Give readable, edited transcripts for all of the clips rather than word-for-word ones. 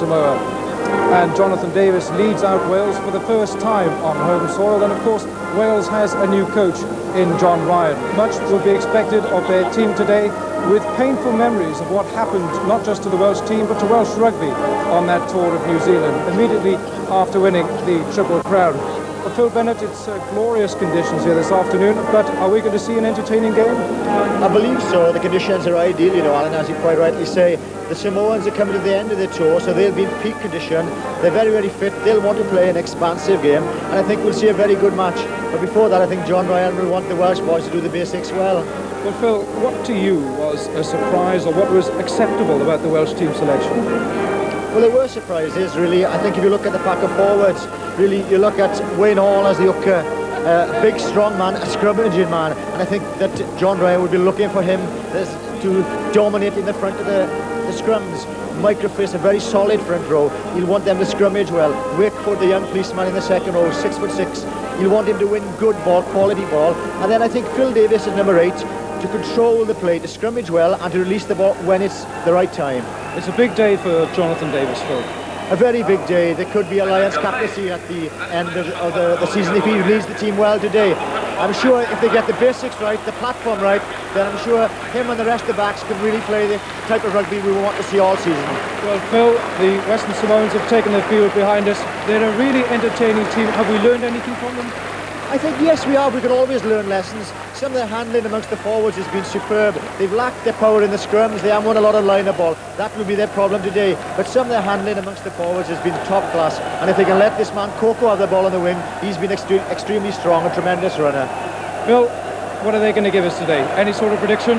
Samoa. And Jonathan Davies leads out Wales for the first time on home soil. And of course, Wales has a new coach in John Ryan. Much will be expected of their team today, with painful memories of what happened not just to the Welsh team but to Welsh rugby on that tour of New Zealand immediately after winning the Triple Crown. Well, Phil Bennett, it's glorious conditions here this afternoon, but are we going to see an entertaining game? I believe so. The conditions are ideal, you know, Alan, as you quite rightly say. The Samoans are coming to the end of the tour, so they'll be in peak condition. They're very, very fit. They'll want to play an expansive game, and I think we'll see a very good match. But before that, I think John Ryan will want the Welsh boys to do the basics well. Well, Phil, what to you was a surprise, or what was acceptable about the Welsh team selection? Well, there were surprises, really. I think if you look at the pack of forwards, really, you look at Wayne Hall as the hooker, a big, strong man, a scrummaging man, and I think that John Ryan would be looking for him to dominate in the front of the scrums. Microface, a very solid front row. He'll want them to scrummage well. Wakeford, the young policeman in the second row, 6'6". He'll want him to win good ball, quality ball. And then I think Phil Davies is number 8, to control the play, to scrummage well, and to release the ball when it's the right time. It's a big day for Jonathan Davies, Phil. A very big day. There could be Alliance captaincy at the end of the season if he leads the team well today. I'm sure if they get the basics right, the platform right, then I'm sure him and the rest of the backs can really play the type of rugby we want to see all season. Well, Phil, the Western Samoans have taken the field behind us. They're a really entertaining team. Have we learned anything from them? I think, yes, we have. We can always learn lessons. Some of their handling amongst the forwards has been superb. They've lacked their power in the scrums. They haven't won a lot of liner ball. That will be their problem today. But some of their handling amongst the forwards has been top class. And if they can let this man Coco have the ball on the wing, he's been extremely strong, a tremendous runner. Phil, what are they going to give us today? Any sort of prediction?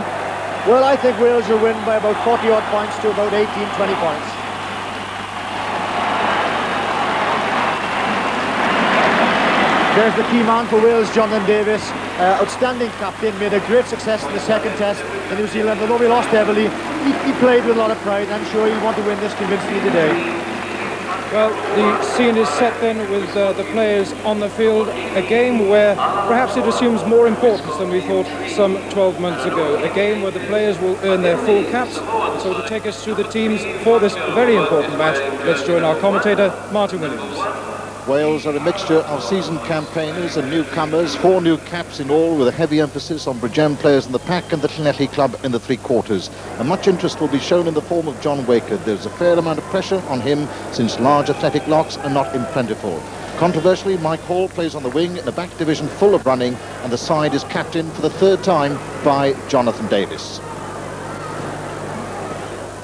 Well, I think Wales will win by about 40-odd points to about 18, 20 points. There's the key man for Wales, Jonathan Davies, outstanding captain, made a great success in the second test in New Zealand. Although we lost heavily, he played with a lot of pride. I'm sure he'll want to win this convincingly today. Well, the scene is set then with the players on the field, a game where perhaps it assumes more importance than we thought some 12 months ago. A game where the players will earn their full caps. So to take us through the teams for this very important match, let's join our commentator, Martin Williams. Wales are a mixture of seasoned campaigners and newcomers, 4 new caps in all, with a heavy emphasis on Bridgend players in the pack and the Llanelli club in the 3/4. And much interest will be shown in the form of John Wakeford. There's a fair amount of pressure on him since large athletic locks are not implentiful. Controversially, Mike Hall plays on the wing in a back division full of running, and the side is captained for the 3rd time by Jonathan Davies.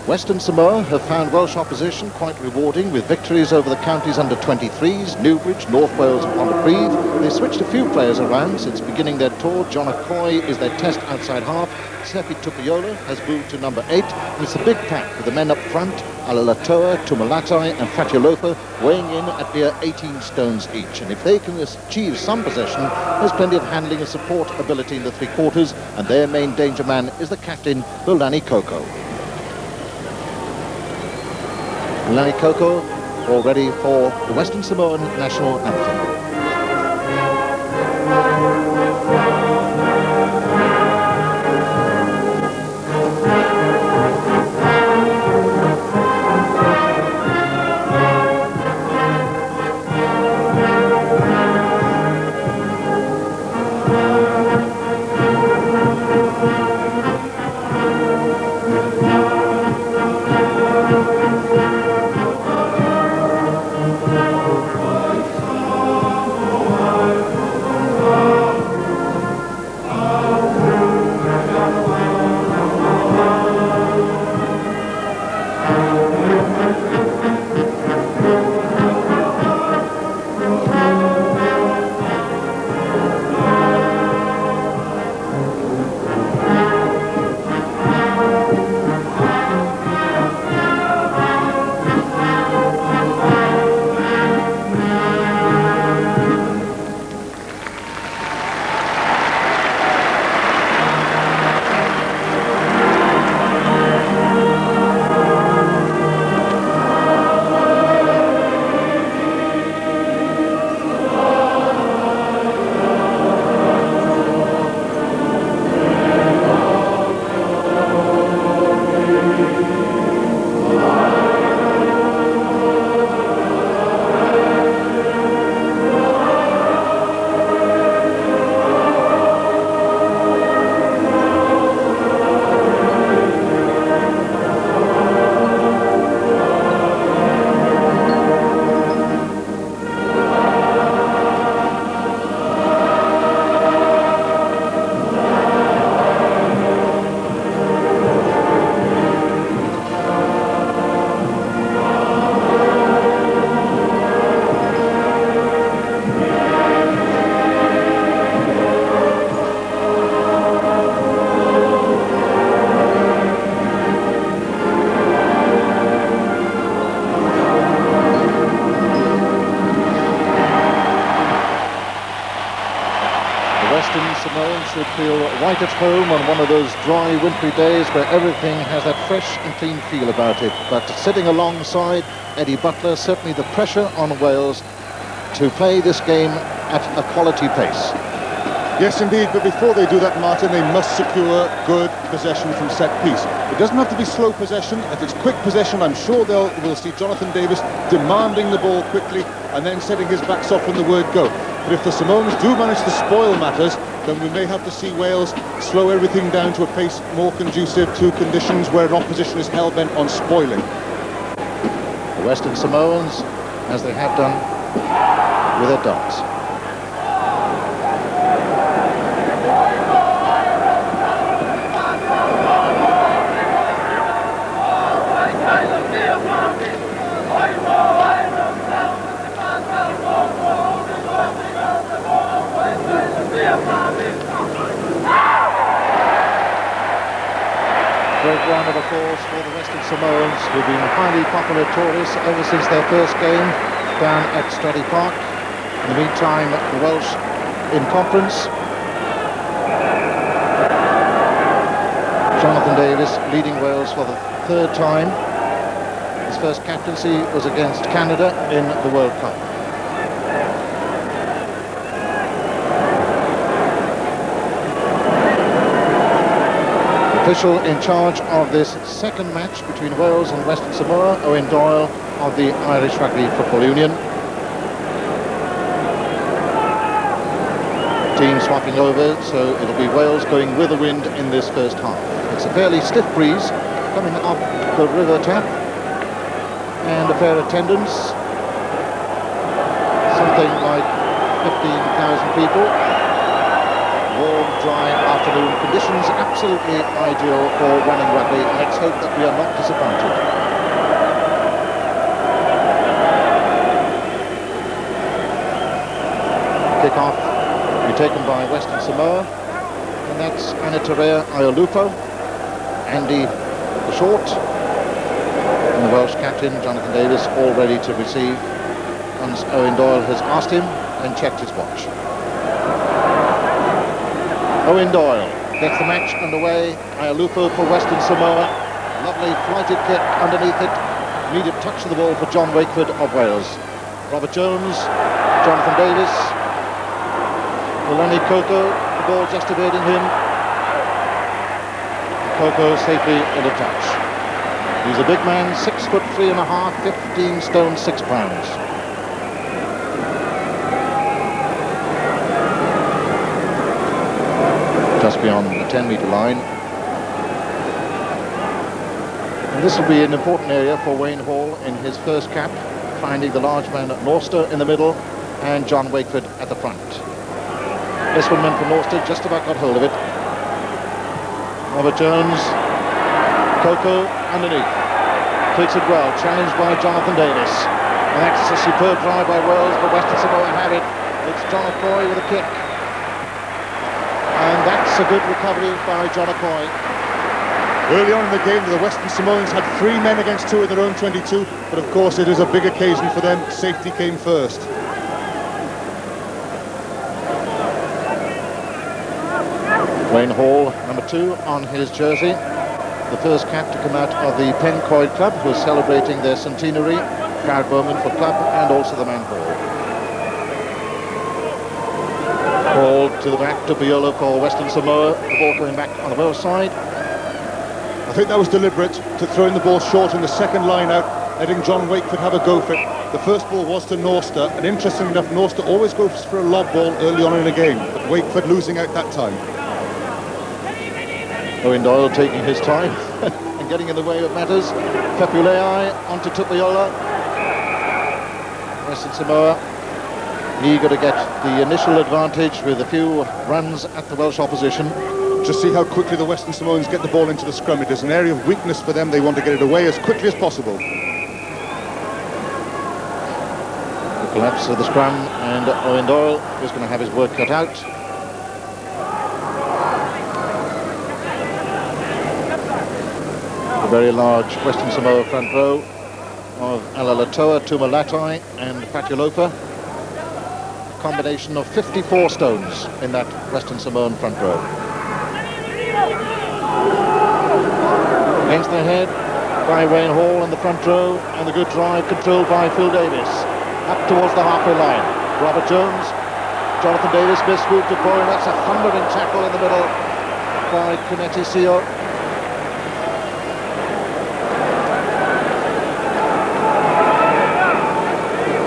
Western Samoa have found Welsh opposition quite rewarding, with victories over the counties under 23s, Newbridge, North Wales and Pontypridd. They've switched a few players around since beginning their tour. John Acoy is their test outside half. Sepi Tupuola has moved to number 8, and it's a big pack with the men up front, Aiolupo, Tumalatai and Aiolupo weighing in at near 18 stones each. And if they can achieve some possession, there's plenty of handling and support ability in the 3/4, and their main danger man is the captain, Lulani Coco. Lulani Coco, all ready for the Western Samoan national anthem. should feel right at home on one of those dry, wintry days where everything has that fresh and clean feel about it. But sitting alongside Eddie Butler, certainly the pressure on Wales to play this game at a quality pace. Yes, indeed, but before they do that, Martin, they must secure good possession from set piece. It doesn't have to be slow possession. If it's quick possession, I'm sure we'll see Jonathan Davies demanding the ball quickly and then setting his backs off when the word go. But if the Samoans do manage to spoil matters, then we may have to see Wales slow everything down to a pace more conducive to conditions where an opposition is hell-bent on spoiling. The Western Samoans, as they have done with their darts. Great round of applause for the Western Samoans, who've been highly popular tourists ever since their first game down at Stradey Park. In the meantime, the Welsh in conference. Jonathan Davies leading Wales for the third time. His first captaincy was against Canada in the World Cup. Official in charge of this second match between Wales and Western Samoa, Owen Doyle of the Irish Rugby Football Union. Team swapping over, so it'll be Wales going with the wind in this first half. It's a fairly stiff breeze coming up the river tap, and a fair attendance, something like 15,000 people. Warm, dry afternoon conditions, absolutely ideal for running rugby. Let's hope that we are not disappointed. Kick-off will be taken by Western Samoa, and that's Anitarea Aiolupo, Andy the Short, and the Welsh captain, Jonathan Davies, all ready to receive once Owen Doyle has asked him and checked his watch. Owen Doyle gets the match underway. Aiolupo for Western Samoa. Lovely flighted kick underneath it. Immediate touch of the ball for John Wakeford of Wales. Robert Jones, Jonathan Davies. Lenny Koko, the ball just evading him. Koko safely in a touch. He's a big man, 6'3½", 15 stone 6 pounds. Just beyond the 10-metre line. And this will be an important area for Wayne Hall in his first cap, finding the large man at Norster in the middle and John Wakeford at the front. This one meant for Norster, just about got hold of it. Robert Jones, Koko underneath, takes it well, challenged by Jonathan Davies. And that's a superb drive by Wales, but Western Samoa have it. It's John Okoye with a kick. And that's a good recovery by John Okoye. Early on in the game, the Western Samoans had 3 men against 2 in their own 22, but of course it is a big occasion for them. Safety came first. Wayne Hall, number 2 on his jersey. The first cap to come out of the Pencoed Club, who is celebrating their centenary. Proud moment for club and also the man Hall. Ball to the back to Doyle for Western Samoa. The ball coming back on the Welsh side. I think that was deliberate, to throw in the ball short in the second line out, letting John Wakeford have a go for it. The first ball was to Norster, and interestingly enough, Norster always goes for a lob ball early on in a game, but Wakeford losing out that time. Owen Doyle taking his time and getting in the way of matters. Pepulei onto Tupuola. Western Samoa eager to get the initial advantage with a few runs at the Welsh opposition. Just see how quickly the Western Samoans get the ball into the scrum. It is an area of weakness for them. They want to get it away as quickly as possible. The collapse of the scrum, and Owen Doyle is going to have his work cut out. A very large Western Samoa front row of Aiolupo, Tumalatai and Aiolupo. combination of 54 stones in that Western Samoan front row. Against the head by Wayne Hall in the front row, and the good drive controlled by Phil Davies. Up towards the halfway line. Robert Jones, Jonathan Davies missed move to Doyle. That's a thundering tackle in the middle by Kuneti Sio.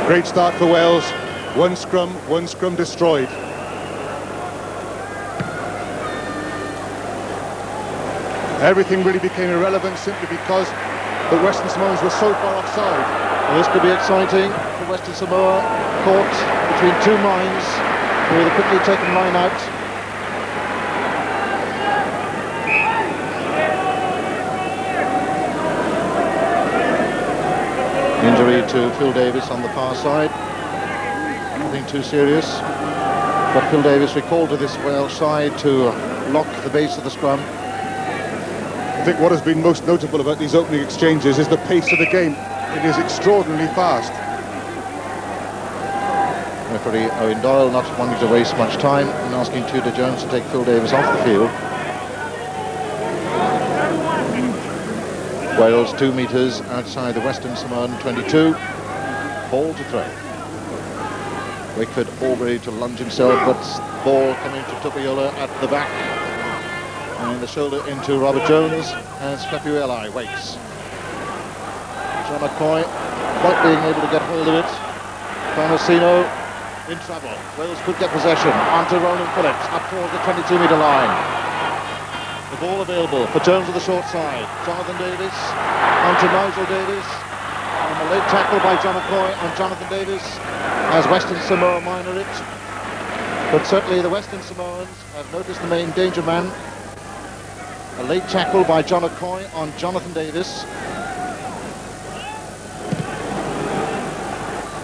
Great start for Wales. One scrum destroyed. Everything really became irrelevant simply because the Western Samoans were so far offside. Well, this could be exciting for Western Samoa, caught between two lines with a quickly taken line out. Injury to Phil Davies on the far side. Nothing too serious. But Phil Davies recalled to this Wales side to lock the base of the scrum. I think what has been most notable about these opening exchanges is the pace of the game. It is extraordinarily fast. Referee Owen Doyle not wanting to waste much time and asking Tudor Jones to take Phil Davies off the field. Wales 2 metres outside the Western Samoan 22. Ball to throw. Wakeford all ready to lunge himself, but ball coming to Tupiola at the back. And the shoulder into Robert Jones as Fapueli waits. John McCoy not being able to get hold of it. Tomasino in trouble. Wales could get possession. Onto Roland Phillips up towards the 22-metre line. The ball available for Jones to the short side. Jonathan Davies onto Nigel Davies. And a late tackle by John McCoy on Jonathan Davies as Western Samoa minor it. But certainly the Western Samoans have noticed the main danger man. A late tackle by John McCoy on Jonathan Davies.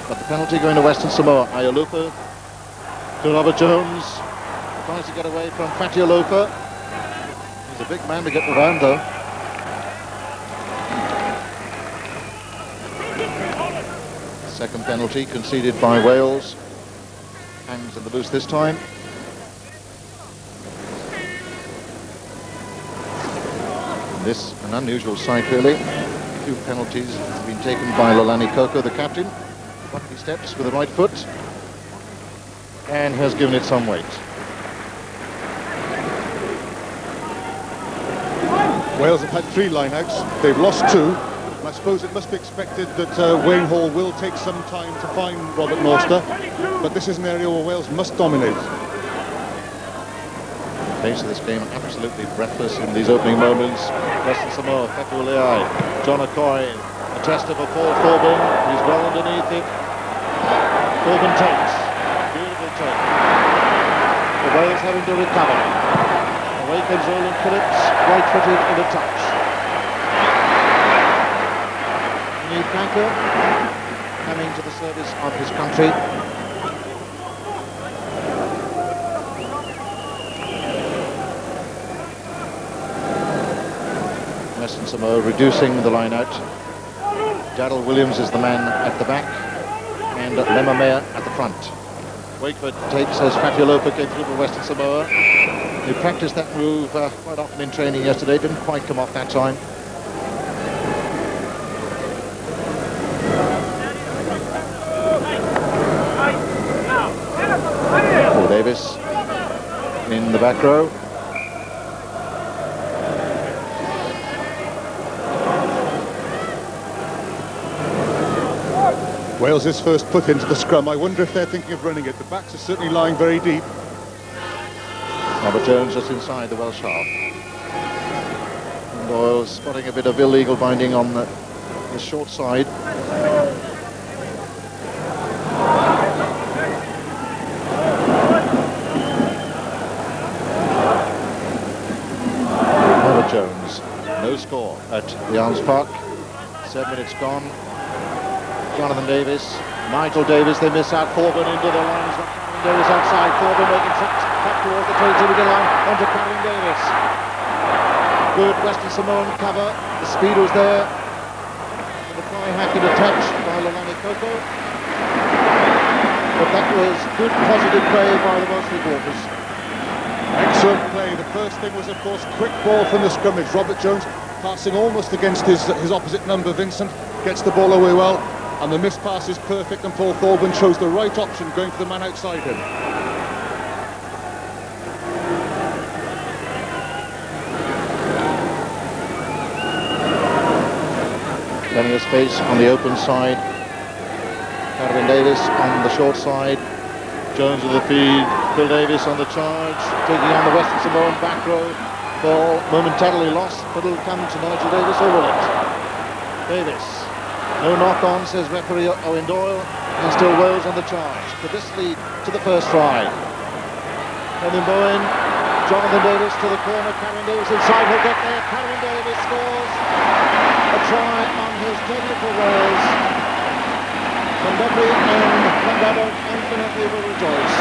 But the penalty going to Western Samoa. Aiolupo to Robert Jones. Tries to get away from Aiolupo. He's a big man to get around though. Second penalty conceded by Wales. Hangs in the loose this time. This an unusual sight really. A few penalties have been taken by Lolani Koko, the captain. Up he steps with the right foot and has given it some weight. Wales have had 3 lineouts. They've lost 2. And I suppose it must be expected that Wayne Hall will take some time to find Robert Norster. But this is an area where Wales must dominate. The pace of this game absolutely breathless in these opening moments. Western Samoa, Fapueli, John McCoy, a tester for Paul Thornburn. He's well underneath it. Thornburn takes. Beautiful take. The Wales having to recover. Away comes Roland Phillips, right-footed in a touch. New Franco coming to the service of his country. Western Samoa reducing the line out. Daryl Williams is the man at the back, and Lemamea at the front. Wakeford takes as Aiolupo came through for Western Samoa. He practiced that move quite often in training yesterday, didn't quite come off that time. Paul Davies in the back row. Wales is first put into the scrum. I wonder if they're thinking of running it. The backs are certainly lying very deep. Robert Jones just inside the Welsh half. And Doyle spotting a bit of illegal binding on the short side. Robert Jones, no score at the Arms Park. 7 minutes gone. Jonathan Davies, Nigel Davies, they miss out. Thornburn into the lines. Davies outside. Thornburn making tracks back towards the 22-metre line. Onto Colin Davies. Good Western Samoan cover. The speed was there. And the fly hack in a touch by Lolani Koko. but that was good, positive play by the Welsh reporters. Excellent play. The first thing was, of course, quick ball from the scrummage. Robert Jones passing almost against his opposite number, Vincent, gets the ball away well, and the missed pass is perfect, and Paul Thornburn chose the right option, going for the man outside him. Plenty of space on the open side. Davies on the short side. Jones with the feed. Phil Davies on the charge, taking on the Western Samoan back row. Ball momentarily lost, but it'll come to Nigel Davies over it. Davies. No knock-on, says referee Owen Doyle, and still Wales on the charge. Could this lead to the first try? And then Bowen, Jonathan Davies to the corner, Karen Davies inside, he'll get there, Karen Davies scores a try on his debut for Wales. And Dudley and Lambado infinitely will rejoice.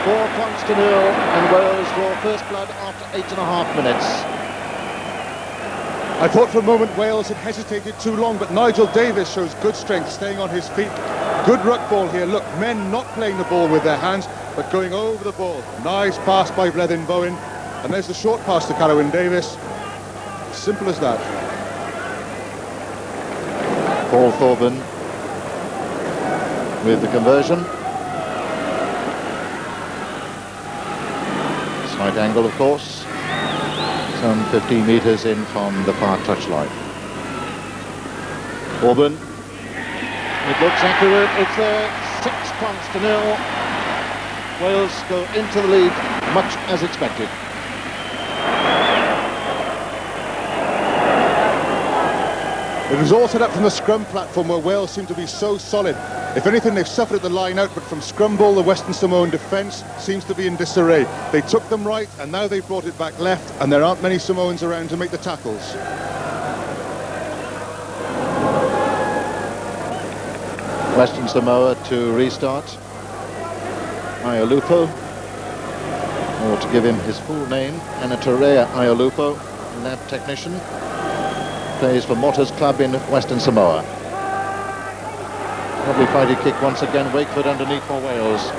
4 points to 0, and Wales draw first blood after 8.5 minutes. I thought for a moment Wales had hesitated too long, but Nigel Davies shows good strength, staying on his feet. Good ruck ball here. Look, men not playing the ball with their hands, but going over the ball. Nice pass by Blethen Bowen. And there's the short pass to Carwyn Davies. Simple as that. Paul Thornburn with the conversion. Slight angle, of course. Some 15 metres in from the far touchline. Thornburn. It looks accurate. It's there. 6 points to 0. Wales go into the lead much as expected. It was all set up from the scrum platform, where Wales seem to be so solid. If anything, they've suffered at the line out, but from scrum ball, the Western Samoan defence seems to be in disarray. They took them right, and now they've brought it back left, and there aren't many Samoans around to make the tackles. Western Samoa to restart. Aiolupo, or to give him his full name, Anatorea Aiolupo, lab technician. Plays for Motters Club in Western Samoa. Lovely fighty kick once again. Wakeford underneath for Wales.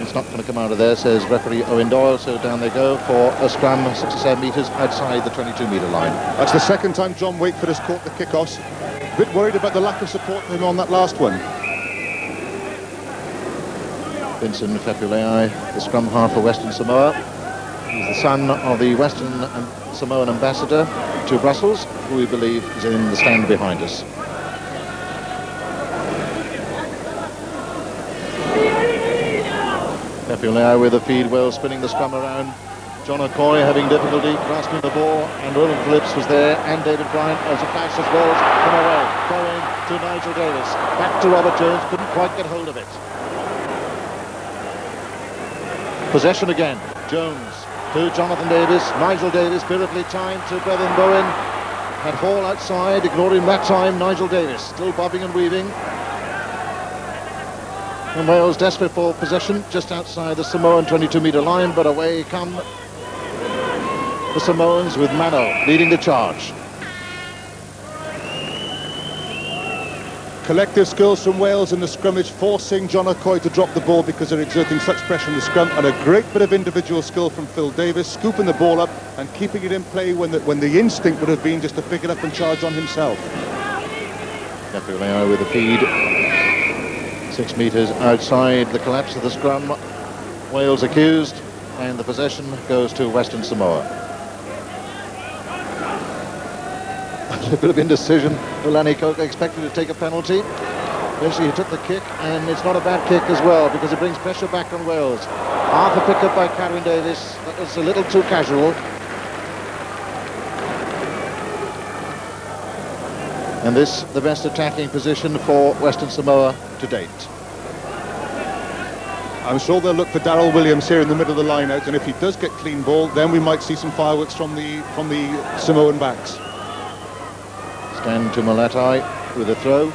It's not going to come out of there, says referee Owen Doyle, so down they go for a scrum 6 or 7 metres outside the 22-metre line. That's the second time John Wakeford has caught the kickoffs. A bit worried about the lack of support from him on that last one. Vincent Fepulei, the scrum half for Western Samoa. He's the son of the Western Samoan ambassador to Brussels, who we believe is in the stand behind us. Fepulei with the feed, Wales spinning the scrum around. John O'Coy having difficulty grasping the ball, and Roland Phillips was there, and David Bryant as a flash as Wales come away. Going to Nigel Davies. Back to Robert Jones, couldn't quite get hold of it. Possession again. Jones to Jonathan Davies. Nigel Davies brilliantly timed to Blethen Bowen. Had Hall outside, ignoring that time. Nigel Davies still bobbing and weaving. And Wales desperate for possession just outside the Samoan 22-metre line, but away come the Samoans with Mano leading the charge. Collective skills from Wales in the scrummage, forcing John O'Coy to drop the ball because they're exerting such pressure in the scrum, and a great bit of individual skill from Phil Davies, scooping the ball up and keeping it in play when the instinct would have been just to pick it up and charge on himself. Fepulei with the feed. 6 metres outside the collapse of the scrum. Wales accused, and the possession goes to Western Samoa. A bit of indecision. Ulani Koka expected to take a penalty. Eventually he took the kick, and it's not a bad kick as well, because it brings pressure back on Wales. Half a pick-up by Carwyn Davies. That was a little too casual. And this, the best attacking position for Western Samoa to date. I'm sure they'll look for Darryl Williams here in the middle of the line out, and if he does get clean ball, then we might see some fireworks from the Samoan backs. Stand to Malatai with a throw.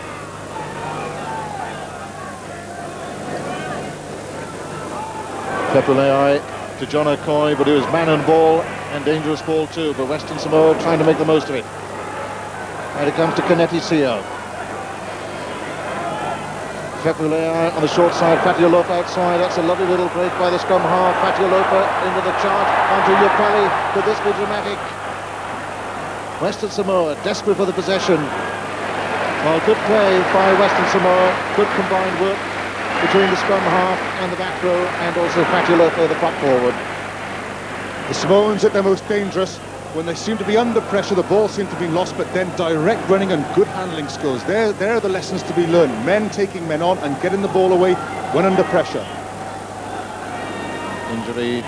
Fepulei to John O'Coy, but it was man and ball, and dangerous ball too, but Western Samoa trying to make the most of it. And it comes to Canetti Sio. Fepulea on the short side, Aiolupo outside. That's a lovely little break by the scrum half. Aiolupo into the chart, onto Yupelli. Could this be dramatic? Western Samoa desperate for the possession. Well, good play by Western Samoa. Good combined work between the scrum half and the back row, and also Aiolupo, the prop forward. The Samoans at their most dangerous when they seem to be under pressure. The ball seems to be lost, but then direct running and good handling skills. There are the lessons to be learned. Men taking men on and getting the ball away when under pressure. Injury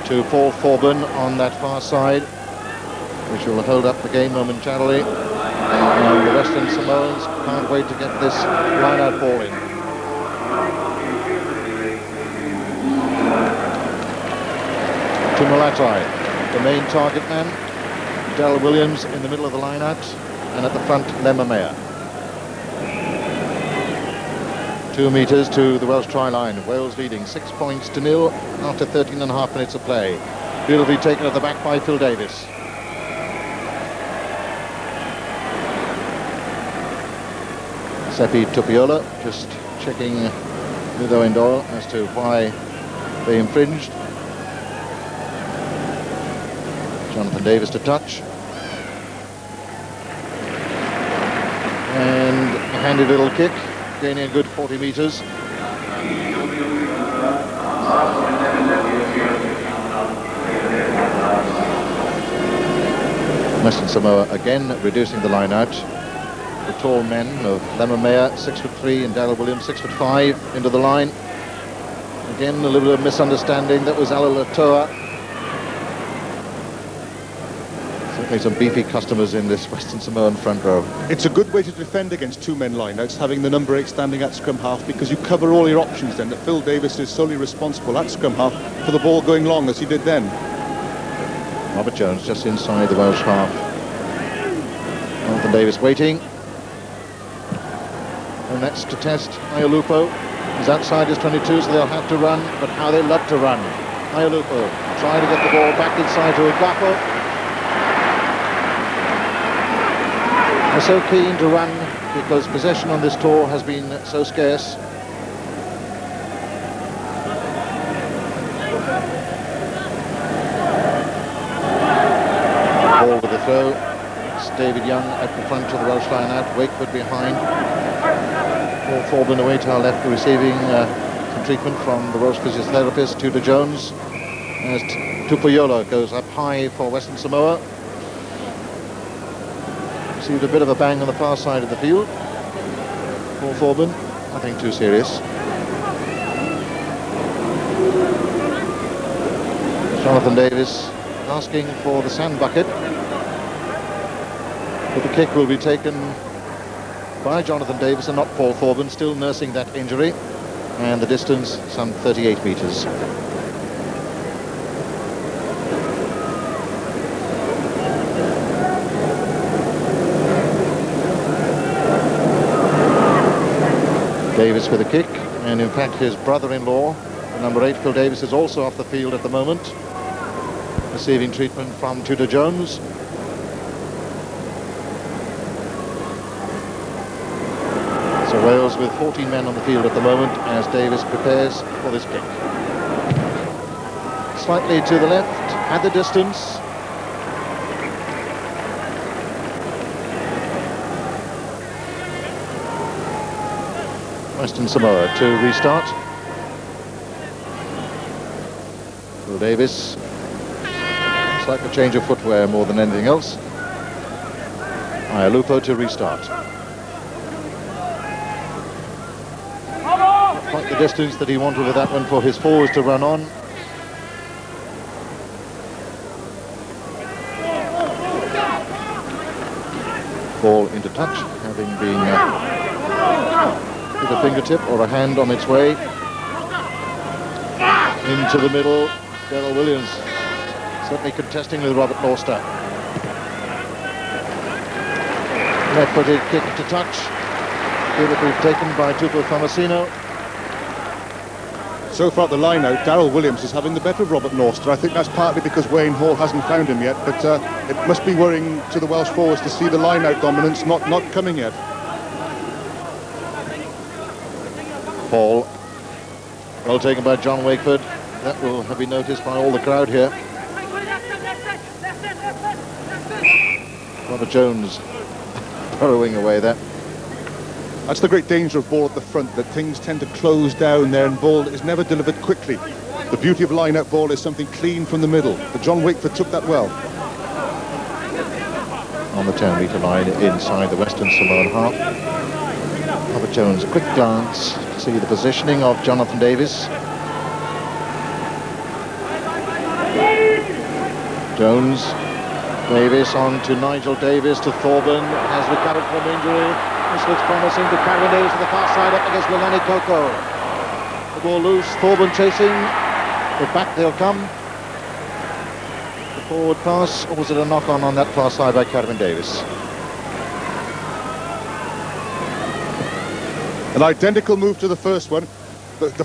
to Paul Thornburn on that far side, which will hold up the game momentarily. And the Western Samoans can't wait to get this line-out ball in. To Malatai, the main target man. Daryl Williams in the middle of the line-out, and at the front, Lemamea. 2 metres to the Welsh try line. Wales leading 6-0 after 13.5 minutes of play. Beautifully taken at the back by Phil Davies. Seppi Tupiola just checking with Owen Doyle as to why they infringed. Jonathan Davies to touch. And a handy little kick, gaining a good 40 metres. Western Samoa again reducing the line out. The tall men of Lemamea, 6'3", and Daryl Williams, 6'5", into the line. Again, a little bit of misunderstanding. That was Aiolupo. Certainly some beefy customers in this Western Samoan front row. It's a good way to defend against 2-men line-outs, having the number 8 standing at scrum half, because you cover all your options then. That Phil Davies is solely responsible at scrum half for the ball going long, as he did then. Robert Jones just inside the Welsh half. Jonathan Davies waiting. And that's to test Aiolupo. He's outside his 22, so they'll have to run, but how they love to run. Aiolupo trying to get the ball back inside to Agapo. They're so keen to run because possession on this tour has been so scarce. Ball with the throw. It's David Young at the front of the Welsh line out. Wakeford behind. Paul Thornburn away to our left, receiving some treatment from the Welsh physiotherapist, Tudor Jones. As Tupiola goes up high for Western Samoa. Received a bit of a bang on the far side of the field. Paul Thornburn, nothing too serious. Jonathan Davies asking for the sand bucket. But the kick will be taken by Jonathan Davies and not Paul Thornburn, still nursing that injury. And the distance, some 38 metres. Davies with a kick, and in fact his brother-in-law, the number 8 Phil Davies, is also off the field at the moment, receiving treatment from Tudor Jones. So Wales with 14 men on the field at the moment as Davies prepares for this kick. Slightly to the left, at the distance. Western Samoa to restart. Phil Davies. It's like a change of footwear more than anything else. Aiolupo to restart. Quite the distance that he wanted with that one for his forwards to run on. Ball into touch, having been with a fingertip or a hand on its way. Into the middle, Daryl Williams certainly contesting with Robert Norster. Left-footed kick to touch. Beautifully taken by Tupo Thomasino. So far at the line-out, Darryl Williams is having the better of Robert Norster. I think that's partly because Wayne Hall hasn't found him yet, but it must be worrying to the Welsh forwards to see the line-out dominance not coming yet. Hall, well taken by John Wakeford. That will have been noticed by all the crowd here. Robert Jones burrowing away there. That's the great danger of ball at the front, that things tend to close down there and ball is never delivered quickly. The beauty of line-out ball is something clean from the middle, but John Wakeford took that well. On the 10-metre line inside the Western Samoan half. Robert Jones, a quick glance to see the positioning of Jonathan Davies. Jones, Davies on to Nigel Davies, to Thornburn, has recovered from injury. This looks promising to Cardiff Davies to the far side up against Lemamea Coco. The ball loose, Thornburn chasing, but back they'll come. The forward pass, or was it a knock-on that far side by Cardiff Davies? An identical move to the first one. The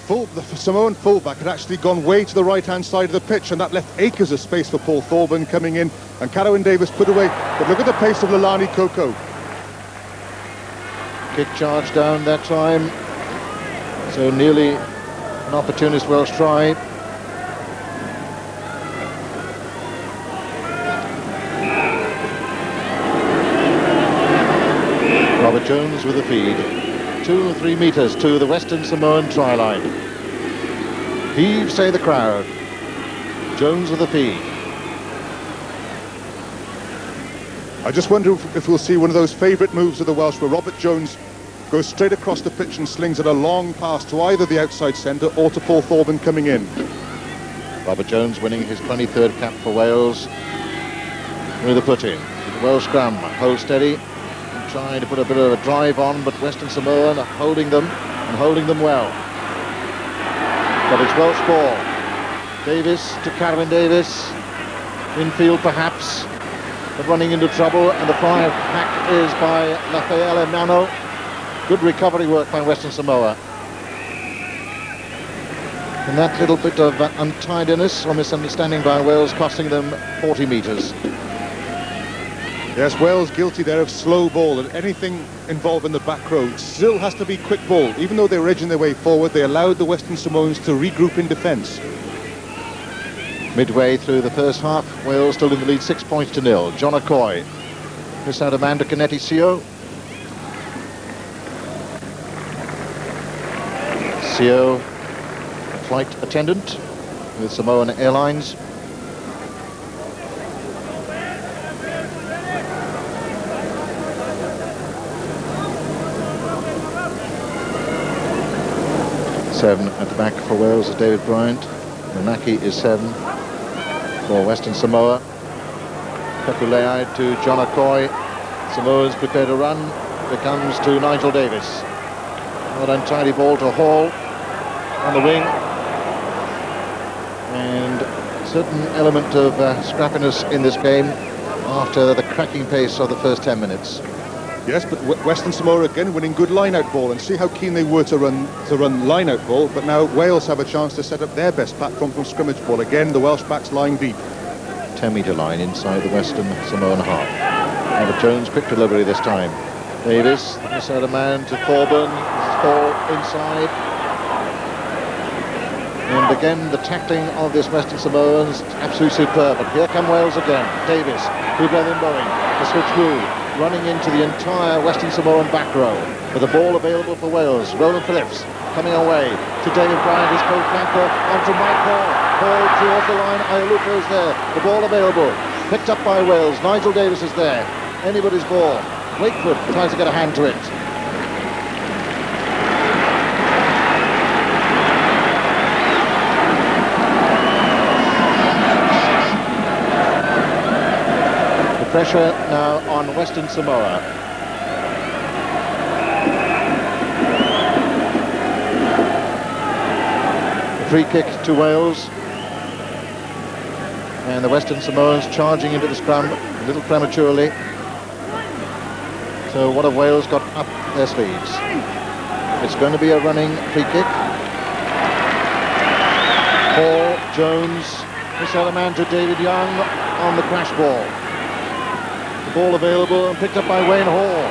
Samoan fullback had actually gone way to the right-hand side of the pitch, and that left acres of space for Paul Thornburn coming in, and Cardiff Davies put away. But look at the pace of Lemamea Coco. Kick charge down that time, so nearly an opportunist Welsh try. Robert Jones with the feed, 2 or 3 metres to the Western Samoan try line. Heave, say the crowd. Jones with the feed. I just wonder if we'll see one of those favourite moves of the Welsh where Robert Jones goes straight across the pitch and slings it a long pass to either the outside centre or to Paul Thornburn coming in. Robert Jones winning his 23rd cap for Wales with a put-in. The Welsh scrum, hold steady, trying to put a bit of a drive on, but Western Samoa are holding them and holding them well. But it's Welsh ball. Davies to Cardiff Davies, infield perhaps, but running into trouble, and the fly back is by Lemamea. Good recovery work by Western Samoa. And that little bit of untidiness or misunderstanding by Wales costing them 40 metres. Yes, Wales guilty there of slow ball, and anything involved in the back row still has to be quick ball. Even though they were edging their way forward, they allowed the Western Samoans to regroup in defence. Midway through the first half, Wales still in the lead 6 points to 0. John O'Coy, miss out Amanda Canetti-Sio. Sio, a flight attendant with Samoan Airlines. Seven at the back for Wales is David Bryant. Manaki is 7 for Western Samoa. Pepulei to John O'Coy. Samoans prepare to run. It comes to Nigel Davies. An untidy ball to Hall on the wing. And a certain element of scrappiness in this game after the cracking pace of the first 10 minutes. Yes, but Western Samoa again winning good line-out ball, and see how keen they were to run line-out ball. But now Wales have a chance to set up their best platform from scrimmage ball. Again, the Welsh backs lying deep. 10-metre line inside the Western Samoan half. Robert Jones, quick delivery this time. Davies, miss out a man to Thornburn. Ball inside. And again, the tackling of this Western Samoans absolutely superb. But here come Wales again. Davies, Hubler-Limboing, the switch move, running into the entire Western Samoan back row. With the ball available for Wales. Roland Phillips coming away to David Bryant, his co-flanker, onto Mike Hall. Hall towards the line, Aiolupo is there. The ball available, picked up by Wales. Nigel Davies is there. Anybody's ball. Wakeford tries to get a hand to it. Pressure now on Western Samoa. A free kick to Wales. And the Western Samoans charging into the scrum a little prematurely. So what have Wales got up their sleeves? It's going to be a running free kick. Jones. This other man to David Young on the crash ball. The ball available and picked up by Wayne Hall.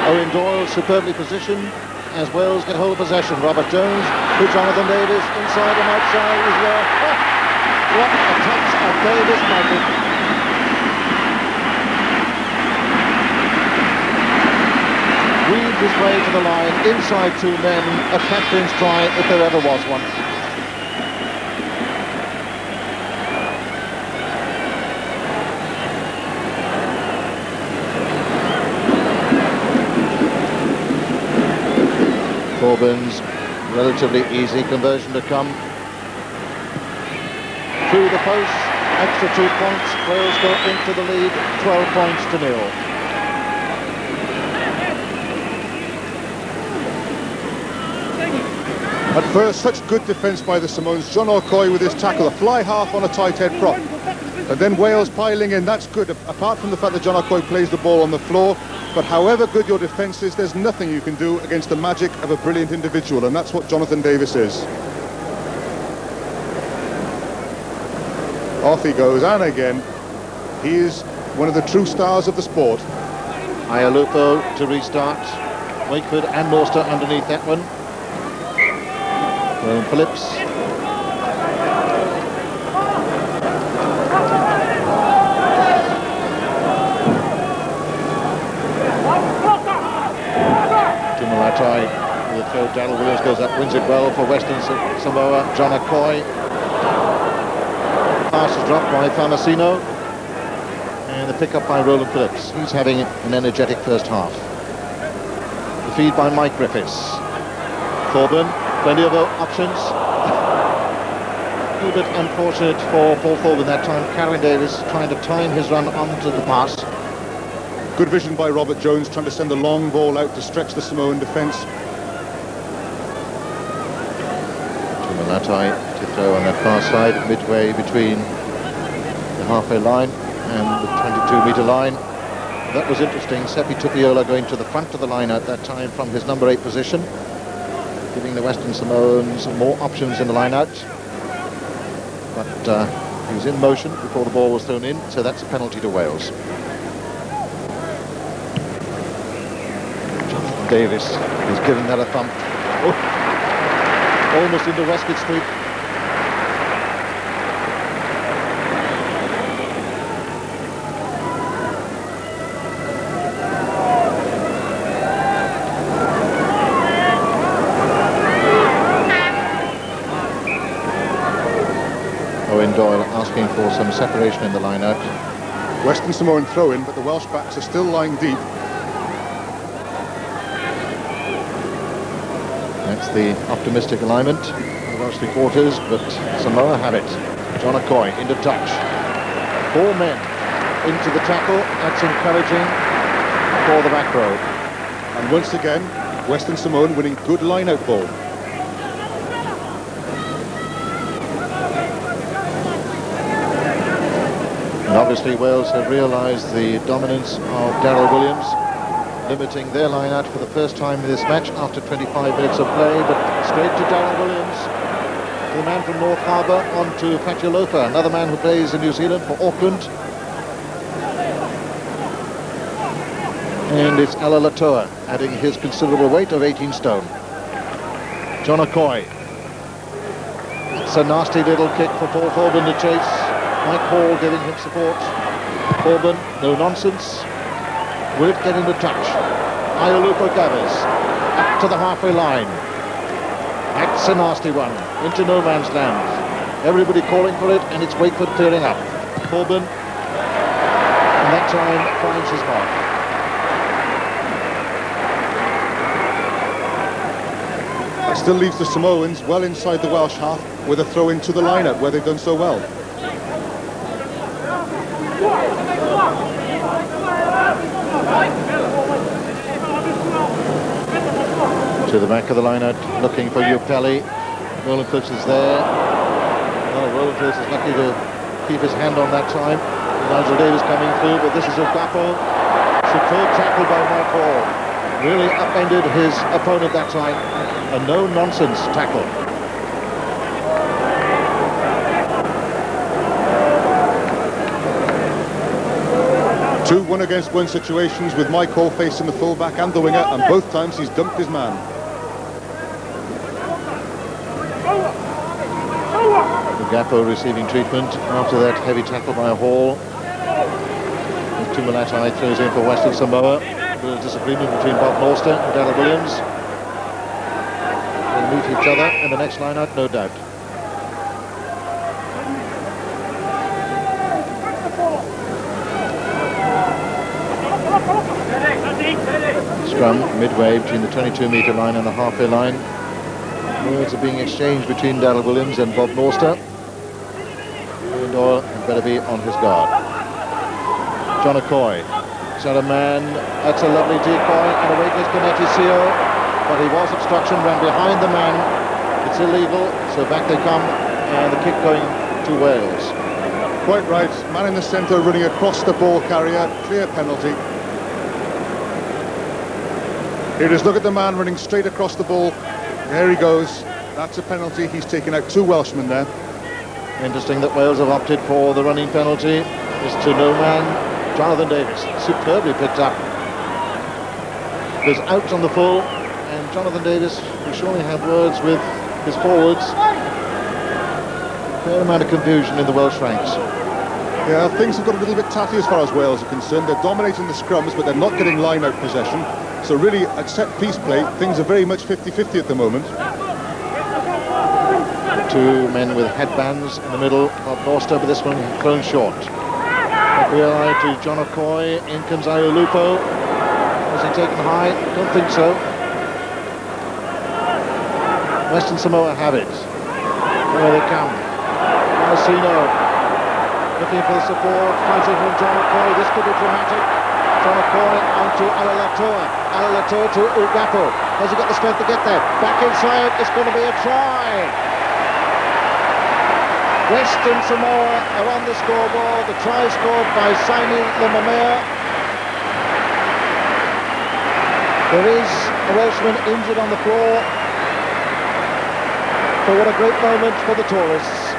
Owen Doyle superbly positioned as Wales get hold of possession. Robert Jones to Jonathan Davies, inside and outside as well. Oh, what a touch of Davies, Michael. Weaved his way to the line, inside two men, a captain's try if there ever was one. Thornburn's relatively easy conversion to come. Through the post, extra 2 points, Wales go into the lead, 12 points to 0. At first, such good defence by the Samoans. John O'Coy with his tackle, a fly half on a tight head prop. And then Wales piling in, that's good, apart from the fact that John O'Coy plays the ball on the floor. But however good your defence is, there's nothing you can do against the magic of a brilliant individual, and that's what Jonathan Davies is. Off he goes, and again, he is one of the true stars of the sport. Aiolupo to restart. Wakeford and Morster underneath that one. Phillips. Malatai with a throw. Daryl Williams goes up, wins it well for Western Samoa. John O'Coy. Pass is dropped by Farmasino. And the pick-up by Roland Phillips. He's having an energetic first half. The feed by Mike Griffiths. Thornburn, plenty of options. A little bit unfortunate for Paul Thornburn that time. Karen Davies trying to time his run onto the pass. Good vision by Robert Jones, trying to send a long ball out to stretch the Samoan defence. Malatai to throw on that far side, midway between the halfway line and the 22-metre line. That was interesting. Seppi Tupiola going to the front of the line at that time from his number 8 position, giving the Western Samoans more options in the line-out. But he was in motion before the ball was thrown in, so that's a penalty to Wales. Davies has given that a thump. Oh, almost into Westgate Street. Owen Doyle asking for some separation in the line-out. Western Samoan throw-in, but the Welsh backs are still lying deep. That's the optimistic alignment of the Welsh three-quarters, but Samoa have it. John O'Coy into touch. 4 men into the tackle. That's encouraging for the back row. And once again, Western Samoan winning good line-out ball. And obviously Wales have realised the dominance of Daryl Williams, limiting their line-out for the first time in this match after 25 minutes of play, but straight to Daryl Williams, the man from North Harbour, on to Aiolupo, another man who plays in New Zealand for Auckland. And it's Aiolupo adding his considerable weight of 18 stone. John O'Coy. It's a nasty little kick for Paul Thornburn to chase. Mike Hall giving him support. Thornburn, no nonsense. Will it get into touch? Aiolupo gathers up to the halfway line. That's a nasty one into no man's land. Everybody calling for it, and it's Wakeford clearing up. Thornburn, and that time finds his mark. That still leaves the Samoans well inside the Welsh half with a throw into the line-out where they've done so well. To the back of the line-out, looking for Upelli. Roland Phillips is there. Oh, Roland Phillips is lucky to keep his hand on that time. Nigel Davies coming through, but this is Okapo. Superb tackle by Mike Hall. Really upended his opponent that time. A no-nonsense tackle. Two one-against-one situations with Mike Hall facing the full-back and the winger, and both times he's dumped his man. Gappo receiving treatment after that heavy tackle by Hall. Tumalatai throws in for Western Samoa. A little disagreement between Bob Norster and Darryl Williams. They'll meet each other in the next line-out, no doubt. Scrum midway between the 22-metre line and the halfway line. Words are being exchanged between Darryl Williams and Bob Norster. Doyle had better be on his guard. John Okoye, he's got a man, that's a lovely decoy, and away goes Benettisio, but he was obstruction, ran behind the man, it's illegal, so back they come, and the kick going to Wales. Quite right, man in the centre running across the ball carrier, clear penalty. Here it is, look at the man running straight across the ball, there he goes, that's a penalty, he's taken out two Welshmen there. Interesting that Wales have opted for the running penalty. Mr. No Man, Jonathan Davies, superbly picked up. Goes out on the full, and Jonathan Davies will surely have words with his forwards. Fair amount of confusion in the Welsh ranks. Yeah, things have got a little bit tatty as far as Wales are concerned. They're dominating the scrums, but they're not getting line-out possession. So really, at set-piece play, things are very much 50-50 at the moment. Two men with headbands in the middle of Norster, but this one thrown short. FBLI to John Okoye, in comes Aiolupo. Was he taken high? Don't think so. Western Samoa have it. Here they come. Marcino looking for the support, fighting from John Okoye. This could be dramatic. John Okoye on to Aiolupo to Ugappo. Has he got the strength to get there? Back inside, it's going to be a try. Western Samoa are on the scoreboard. The try scored by Lemamea. There is a Welshman injured on the floor. But what a great moment for the tourists.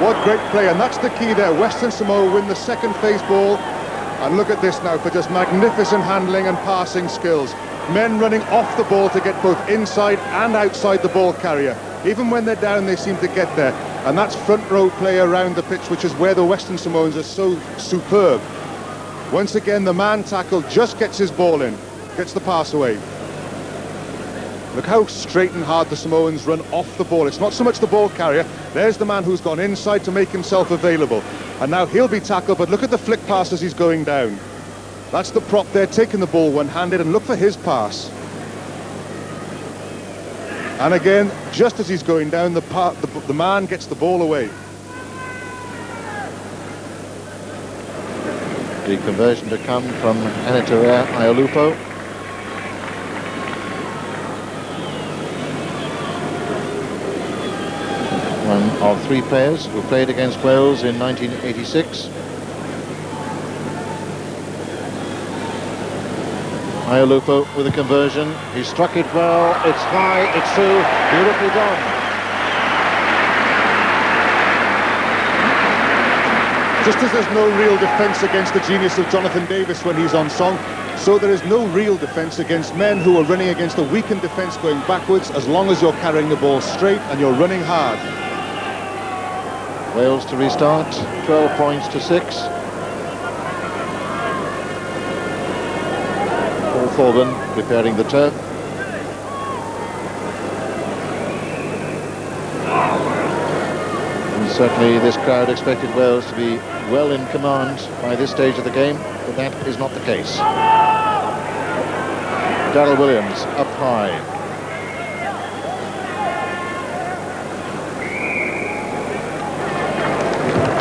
What great play, and that's the key there. Western Samoa win the second phase ball. And look at this now for just magnificent handling and passing skills. Men running off the ball to get both inside and outside the ball carrier. Even when they're down, they seem to get there. And that's front row play around the pitch, which is where the Western Samoans are so superb. Once again, the man tackle just gets his ball in, gets the pass away. Look how straight and hard the Samoans run off the ball. It's not so much the ball carrier. There's the man who's gone inside to make himself available. And now he'll be tackled, but look at the flick pass as he's going down. That's the prop there, taking the ball one-handed, and look for his pass. And again, just as he's going down, the man gets the ball away. The conversion to come from Anatolia Aiolupo. One of three players who played against Wales in 1986. Aiolupo with a conversion. He struck it well. It's high. It's through. Beautifully done. Just as there's no real defence against the genius of Jonathan Davies when he's on song, so there is no real defence against men who are running against a weakened defence going backwards, as long as you're carrying the ball straight and you're running hard. Wales to restart. 12 points to 6. Thornburn preparing the turf. And certainly this crowd expected Wales to be well in command by this stage of the game, but that is not the case. Darryl Williams up high.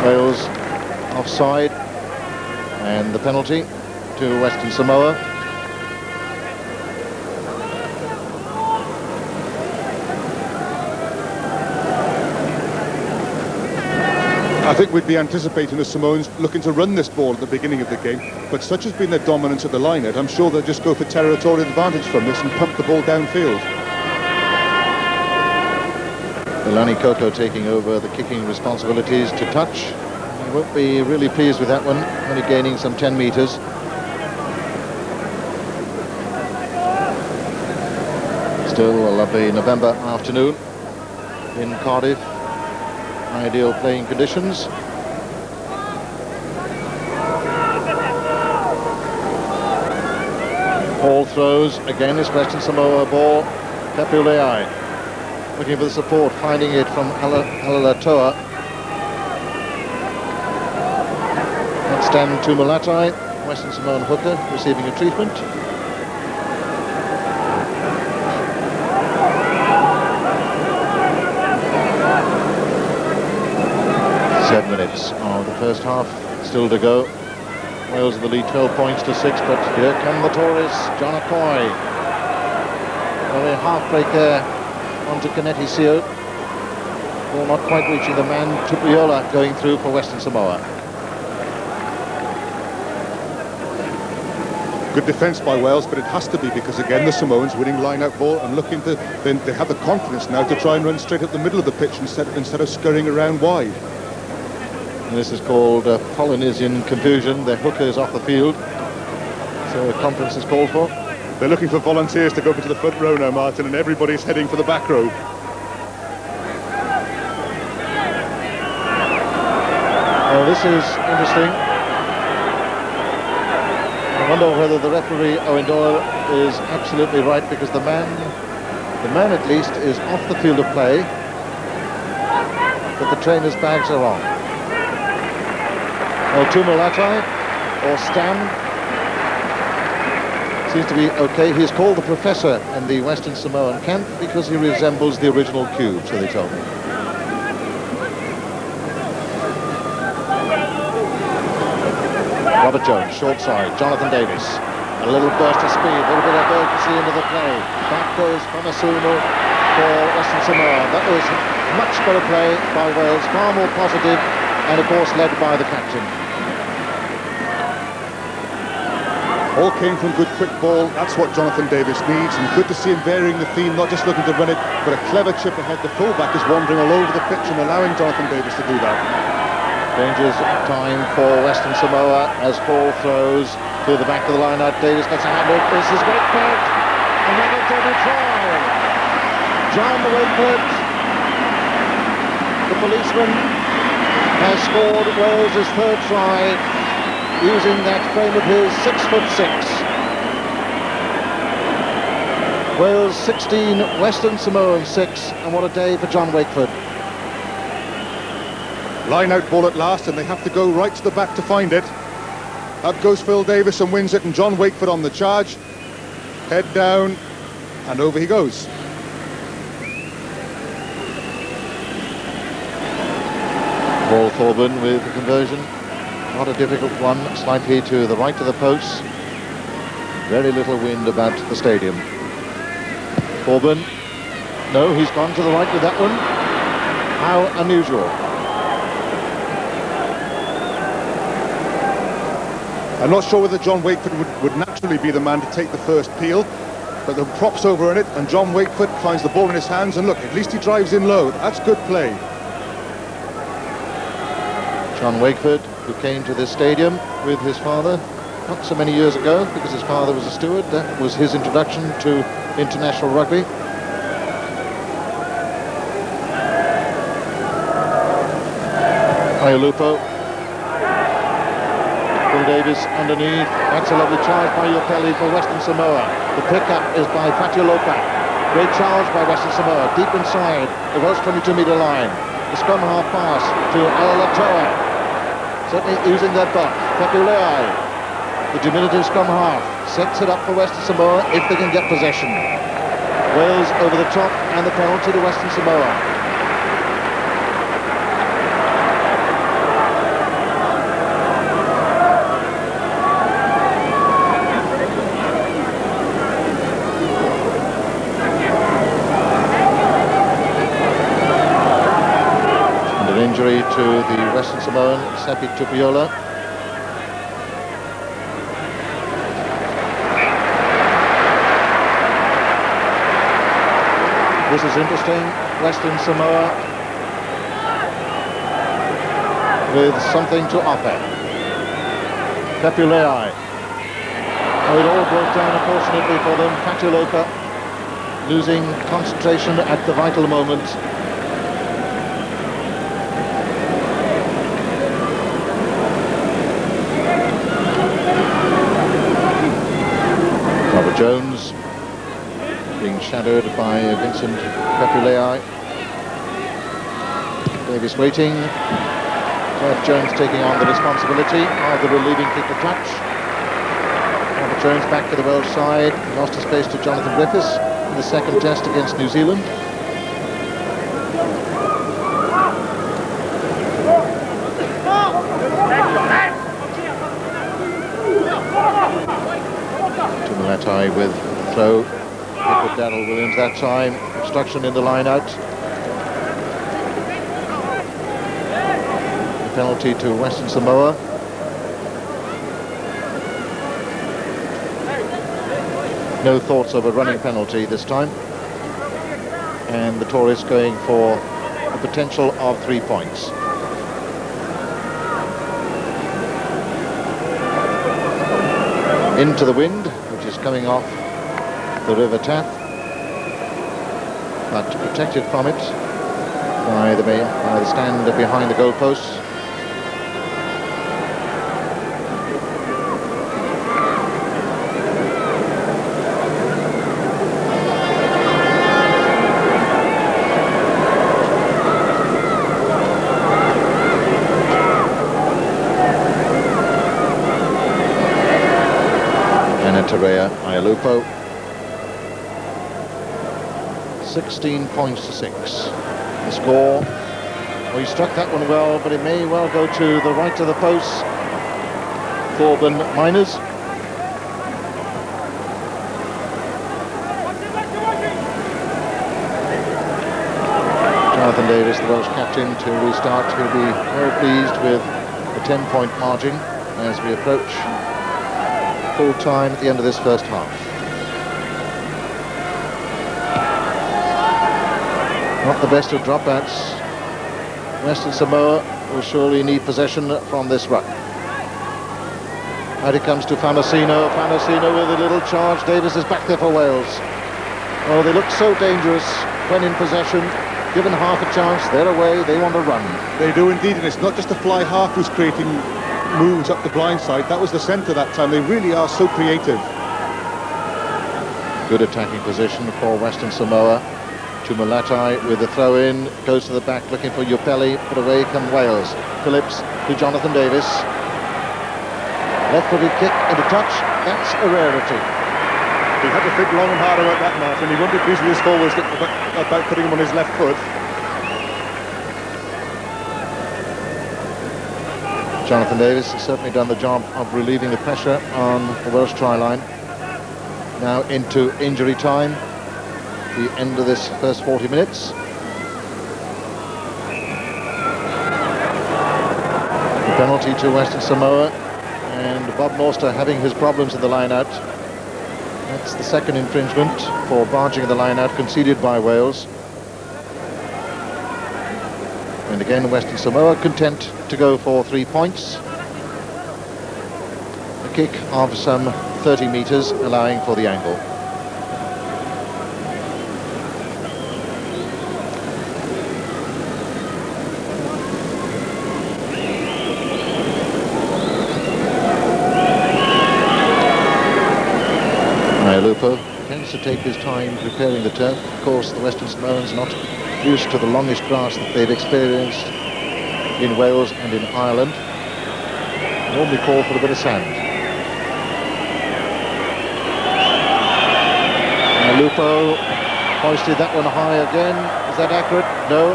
Wales offside, and the penalty to Western Samoa. I think we'd be anticipating the Samoans looking to run this ball at the beginning of the game, but such has been their dominance at the line-out, I'm sure they'll just go for territorial advantage from this and pump the ball downfield. Lani Koto taking over the kicking responsibilities to touch. won't be really pleased with that one, only gaining some 10 metres. Still a lovely November afternoon in Cardiff. Ideal playing conditions. Ball throws, again it's Western Samoa ball. Pepulei looking for the support, finding it from Aiolupo. Next down to Malatai, Western Samoan hooker receiving a treatment. Seven minutes of the first half still to go. Wales in the lead 12 points to 6, but here come the tourists. John Acoy. Well, a half break there onto Kaneti Sio. Ball not quite reaching the man. Tupuola going through for Western Samoa. Good defence by Wales, but it has to be because, again, the Samoans winning line-out ball and looking to... Then they have the confidence now to try and run straight up the middle of the pitch instead of scurrying around wide. And this is called Polynesian confusion. Their hooker is off the field, so a conference is called for. They're looking for volunteers to go into the front row now, Martin, and everybody's heading for the back row. Oh, this is interesting. I wonder whether the referee, Owen Doyle, is absolutely right, because the man at least is off the field of play, but the trainer's bags are on. Malatai or Stam seems to be okay. He's called the professor in the Western Samoan camp because he resembles the original cube, so they told me. Robert Jones, short side, Jonathan Davies. A little burst of speed, a little bit of urgency into the play. Back goes Famasuno for Western Samoa. That was much better play by Wales, far more positive, and of course led by the captain. All came from good quick ball. That's what Jonathan Davies needs, and good to see him varying the theme, not just looking to run it, but a clever chip ahead. The fullback is wandering all over the pitch and allowing Jonathan Davies to do that. Dangerous time for Western Samoa as Hall throws to the back of the line out. Davies gets a hand up. This is Wakeford. Another double try. John Wakeford, the policeman, has scored Wales' third try using that frame of his 6'6". Wales 16, Western Samoan 6, and what a day for John Wakeford. Line out ball at last, and they have to go right to the back to find it. Up goes Phil Davis and wins it, and John Wakeford on the charge. Head down, and over he goes. Paul Thornburn with the conversion. Not a difficult one, slightly to the right of the post. Very little wind about the stadium. Thornburn, no, he's gone to the right with that one. How unusual. I'm not sure whether John Wakeford would naturally be the man to take the first peel, but the prop's over in it, and John Wakeford finds the ball in his hands, and look, at least he drives in low. That's good play. John Wakeford, who came to this stadium with his father not so many years ago, because his father was a steward. That was his introduction to international rugby. Aiolupo. Phil Davis underneath. That's a lovely charge by Iopeli for Western Samoa. The pickup is by Aiolupo. Great charge by Western Samoa. Deep inside the Welsh 22-metre line. The scrum half pass to Aiolupo. Certainly using their buck. Pepulei, the diminutive scrum half, sets it up for Western Samoa if they can get possession. Wales over the top, and the penalty to Western Samoa. Injury to the Western Samoan, Sepi Tupuola. This is interesting. Western Samoa with something to offer. Pepulei. Oh, it all broke down, unfortunately, for them. Aiolupo losing concentration at the vital moment. Robert Jones being shadowed by Vincent Pepulei. Davies waiting. Clive Jones taking on the responsibility of the relieving kick to touch. Robert Jones back to the Welsh side. Lost his space to Jonathan Griffiths in the second test against New Zealand. Tumalatai with throw. Hit with Darryl Williams that time. Obstruction in the line out. Penalty to Western Samoa. No thoughts of a running penalty this time. And the Tourists going for a potential of 3 points. Into the wind, which is coming off the River Taff, but protected from it by the stand behind the goalposts. Aiolupo 16 points to 6. The score. Well, he struck that one well, but it may well go to the right of the post. Thornburn minors. Jonathan Davies, the Welsh captain, to restart. He'll be very pleased with a 10-point margin as we approach full time at the end of this first half. Not the best of dropbacks. Western Samoa will surely need possession from this ruck. Out it comes to Famasino. Famasino with a little charge. Davies is back there for Wales. Oh, they look so dangerous when in possession. Given half a chance, they're away, they want to run. They do indeed, and it's not just the fly half who's creating moves up the blind side. That was the centre that time. They really are so creative. Good attacking position for Western Samoa. Tumalatai with the throw-in, goes to the back looking for Iupeli, but away come Wales. Phillips to Jonathan Davies. Left-footed kick into touch, that's a rarity. He had to think long and hard about that, Martin. He won't be pleased with his forwards about putting him on his left foot. Jonathan Davies has certainly done the job of relieving the pressure on the Welsh try line. Now into injury time, the end of this first 40 minutes. The penalty to Western Samoa, and Bob Norster having his problems in the line-out. That's the second infringement for barging in the line-out conceded by Wales. And again, Western Samoa content to go for 3 points. A kick of some 30 metres, allowing for the angle. Aiolupo tends to take his time preparing the turf. Of course, the Western Samoans not used to the longish grass that they've experienced in Wales and in Ireland. Normally call for a bit of sand. Aiolupo hoisted that one high again. Is that accurate? No.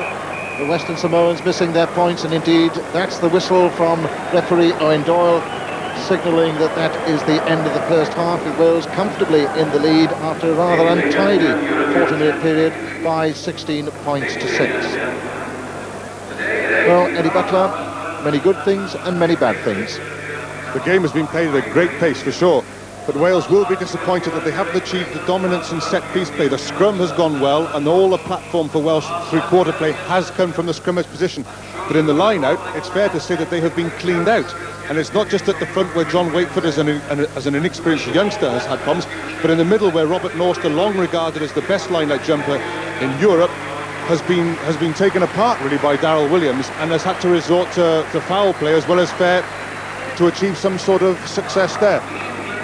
The Western Samoans missing their points, and indeed that's the whistle from referee Owen Doyle, signalling that that is the end of the first half, with Wales comfortably in the lead after a rather untidy 40-minute period by 16 points to 6. Well, Eddie Butler, many good things and many bad things. The game has been played at a great pace for sure, but Wales will be disappointed that they haven't achieved the dominance in set-piece play. The scrum has gone well, and all the platform for Welsh three-quarter play has come from the scrimmage position. But in the line-out, it's fair to say that they have been cleaned out. And it's not just at the front where John Wakeford as an inexperienced youngster has had problems, but in the middle where Robert Norster, long regarded as the best line-out jumper in Europe, has been taken apart really by Darryl Williams and has had to resort to foul play as well as fair to achieve some sort of success there.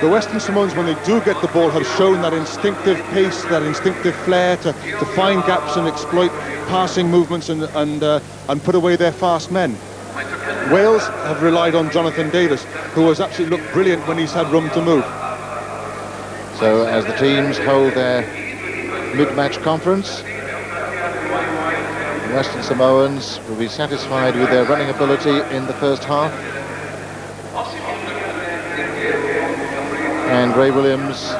The Western Samoans, when they do get the ball, have shown that instinctive pace, that instinctive flair to find gaps and exploit passing movements and put away their fast men. Wales have relied on Jonathan Davies, who has actually looked brilliant when he's had room to move. So as the teams hold their mid-match conference, the Western Samoans will be satisfied with their running ability in the first half. And Ray Williams,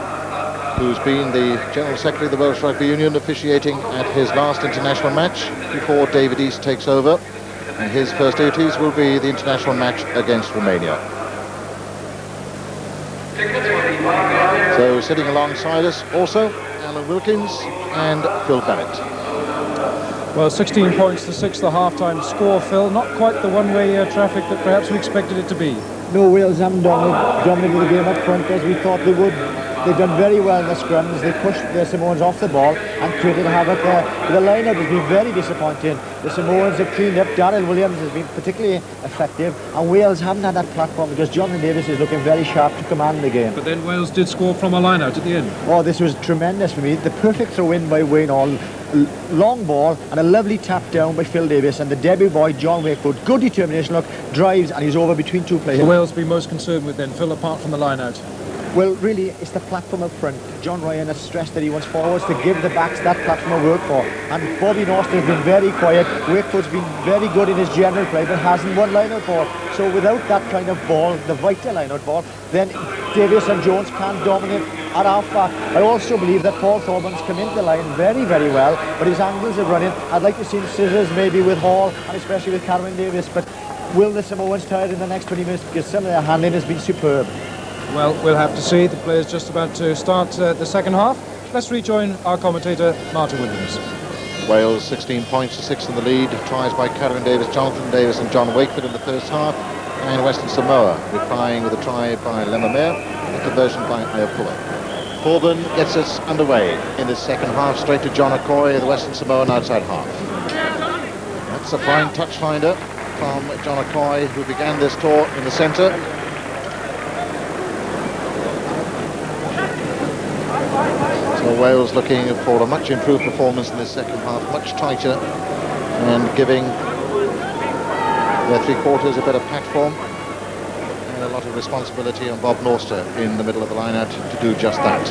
who's been the General Secretary of the Welsh Rugby Union, officiating at his last international match before David East takes over. And his first duties will be the international match against Romania. So sitting alongside us also, Alan Wilkins and Phil Bennett. Well, 16 points to 6, the half-time score, Phil. Not quite the one-way traffic that perhaps we expected it to be. No, Wales haven't dominated the game up front as we thought they would. They've done very well in the scrums. They pushed the Samoans off the ball and created havoc there. The line-up has been very disappointing. The Samoans have cleaned up. Darryl Williams has been particularly effective, and Wales haven't had that platform because Jonathan Davies is looking very sharp to command the game. But then Wales did score from a line-out at the end. Oh, this was tremendous for me. The perfect throw-in by Wayne Hall. Long ball and a lovely tap down by Phil Davies, and the debut boy John Wakeford, good determination, look, drives and he's over between two players. The Wales be most concerned with then, Phil, apart from the line-out? Well, really, it's the platform up front. John Ryan has stressed that he wants forwards to give the backs that platform to work for. And Bobby Norster has been very quiet. Wakeford's been very good in his general play, but hasn't won line-out ball. So without that kind of ball, the vital line-out ball, then Davies and Jones can't dominate at half-back. I also believe that Paul Thornburn's come into the line very, very well, but his angles of running, I'd like to see scissors maybe with Hall, and especially with Carwyn Davies, but will the Samoans tire in the next 20 minutes? Because some of their handling has been superb. Well, we'll have to see. The players just about to start the second half. Let's rejoin our commentator, Martin Williams. Wales 16 points to 6 in the lead. Tries by Carwyn Davies, Jonathan Davies and John Wakeford in the first half. And Western Samoa replying with a try by Lemamea and a conversion by Aiolupo. Thornburn gets us underway in the second half. Straight to John Okoye, the Western Samoan outside half. That's a fine touch finder from John Okoye, who began this tour in the centre. So Wales looking for a much improved performance in this second half, much tighter, and giving their three-quarters a better platform, and a lot of responsibility on Bob Norster in the middle of the line-out to do just that.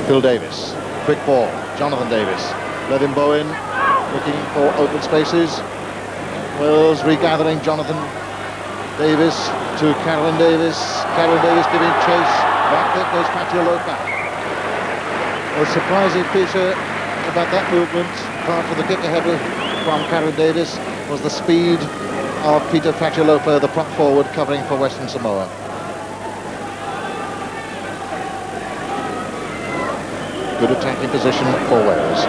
Phil Davies, quick ball, Jonathan Davies, Levin Bowen looking for open spaces. Wales regathering Jonathan Davies to Carwyn Davies. Carwyn Davies giving chase. Back there goes Aiolupo. A surprising feature about that movement, apart from the kick ahead from Carwyn Davies, was the speed of Peter Aiolupo, the prop forward covering for Western Samoa. Good attacking position for Wales.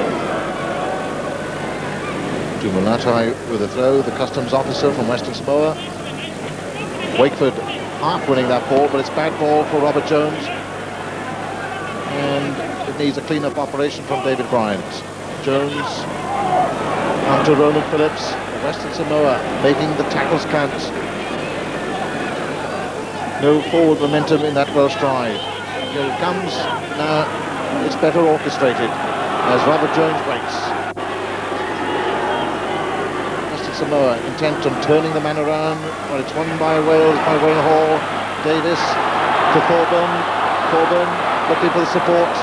Dumulatai with a throw, the customs officer from Western Samoa. Wakeford half winning that ball, but it's bad ball for Robert Jones. And it needs a clean-up operation from David Bryant. Jones onto Ronan Phillips. Western Samoa making the tackles count. No forward momentum in that Welsh drive. Here it comes. Now it's better orchestrated as Robert Jones waits. Western Samoa intent on turning the man around, but it's won by Wales by Wayne Hall. Davies to Thornburn. Thornburn looking for the support.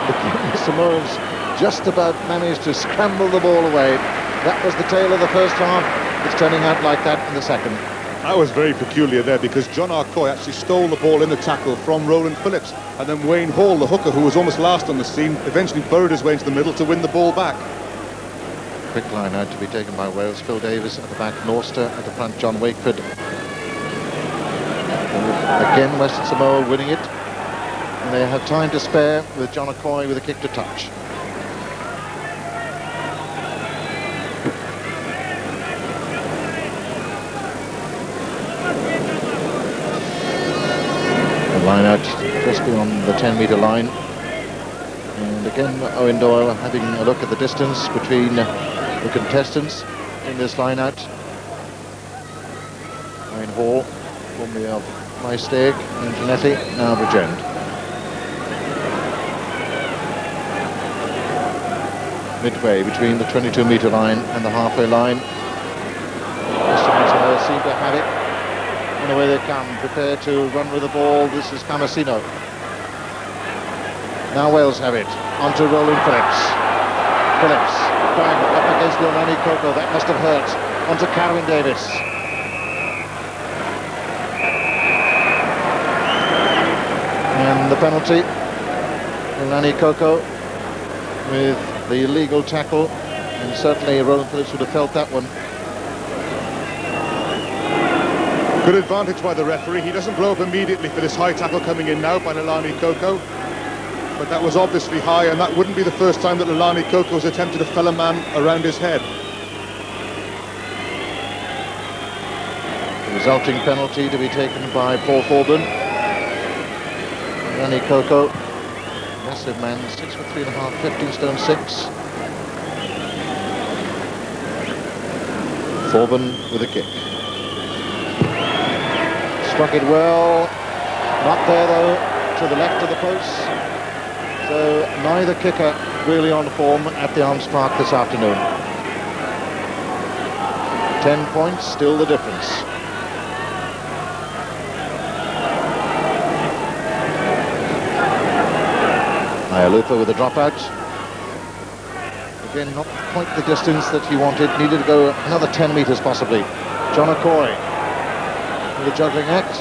The Samoans just about managed to scramble the ball away. That was the tale of the first half. It's turning out like that in the second. That was very peculiar there, because John Okoye actually stole the ball in the tackle from Roland Phillips, and then Wayne Hall, the hooker, who was almost last on the scene, eventually burrowed his way into the middle to win the ball back. Quick line out to be taken by Wales. Phil Davies at the back, Norster at the front, John Wakeford. Again, Western Samoa winning it. And they have time to spare with John Okoye with a kick to touch. Line out just beyond the 10-metre line. And again, Owen Doyle having a look at the distance between the contestants in this line out. Wayne Hall, formerly of Maesteg and Janetti, now Bridgend. Midway between the 22-metre line and the halfway line. Western seem to have it. And away they come, prepared to run with the ball. This is Hamasino. Now Wales have it. On to Roland Phillips. Phillips, bang, up against Leilani Koko. That must have hurt. On to Carwyn Davies. And the penalty. Leilani Koko with the illegal tackle, and certainly Roland Phillips would have felt that one. Good advantage by the referee. He doesn't blow up immediately for this high tackle coming in now by Leilani Koko, but that was obviously high, and that wouldn't be the first time that Leilani Koko's attempted to fell a man around his head. The resulting penalty to be taken by Paul Thornburn. Leilani Koko, massive man, 6'3.5", 15 stone 6. Thornburn with a kick. Struck it well. Not there though, to the left of the post. So neither kicker really on form at the Arms Park this afternoon. 10 points, still the difference. Aiolupo with a dropout. Again, not quite the distance that he wanted. Needed to go another 10 metres possibly. John O'Coy with a juggling act.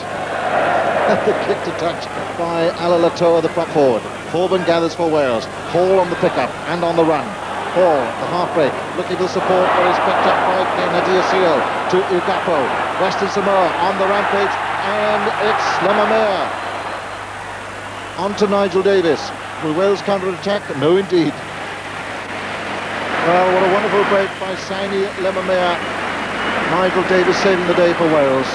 The kick to touch by Aiolupo, the prop forward. Thornburn gathers for Wales. Hall on the pickup and on the run. Hall, the half break, looking for support, but is picked up by Kenadiasio to Ugapo. Western Samoa on the rampage, and it's Lemamea. On to Nigel Davies. Will Wales counter-attack? No, indeed. Well, what a wonderful break by Saini Lemamea. Nigel Davies saving the day for Wales.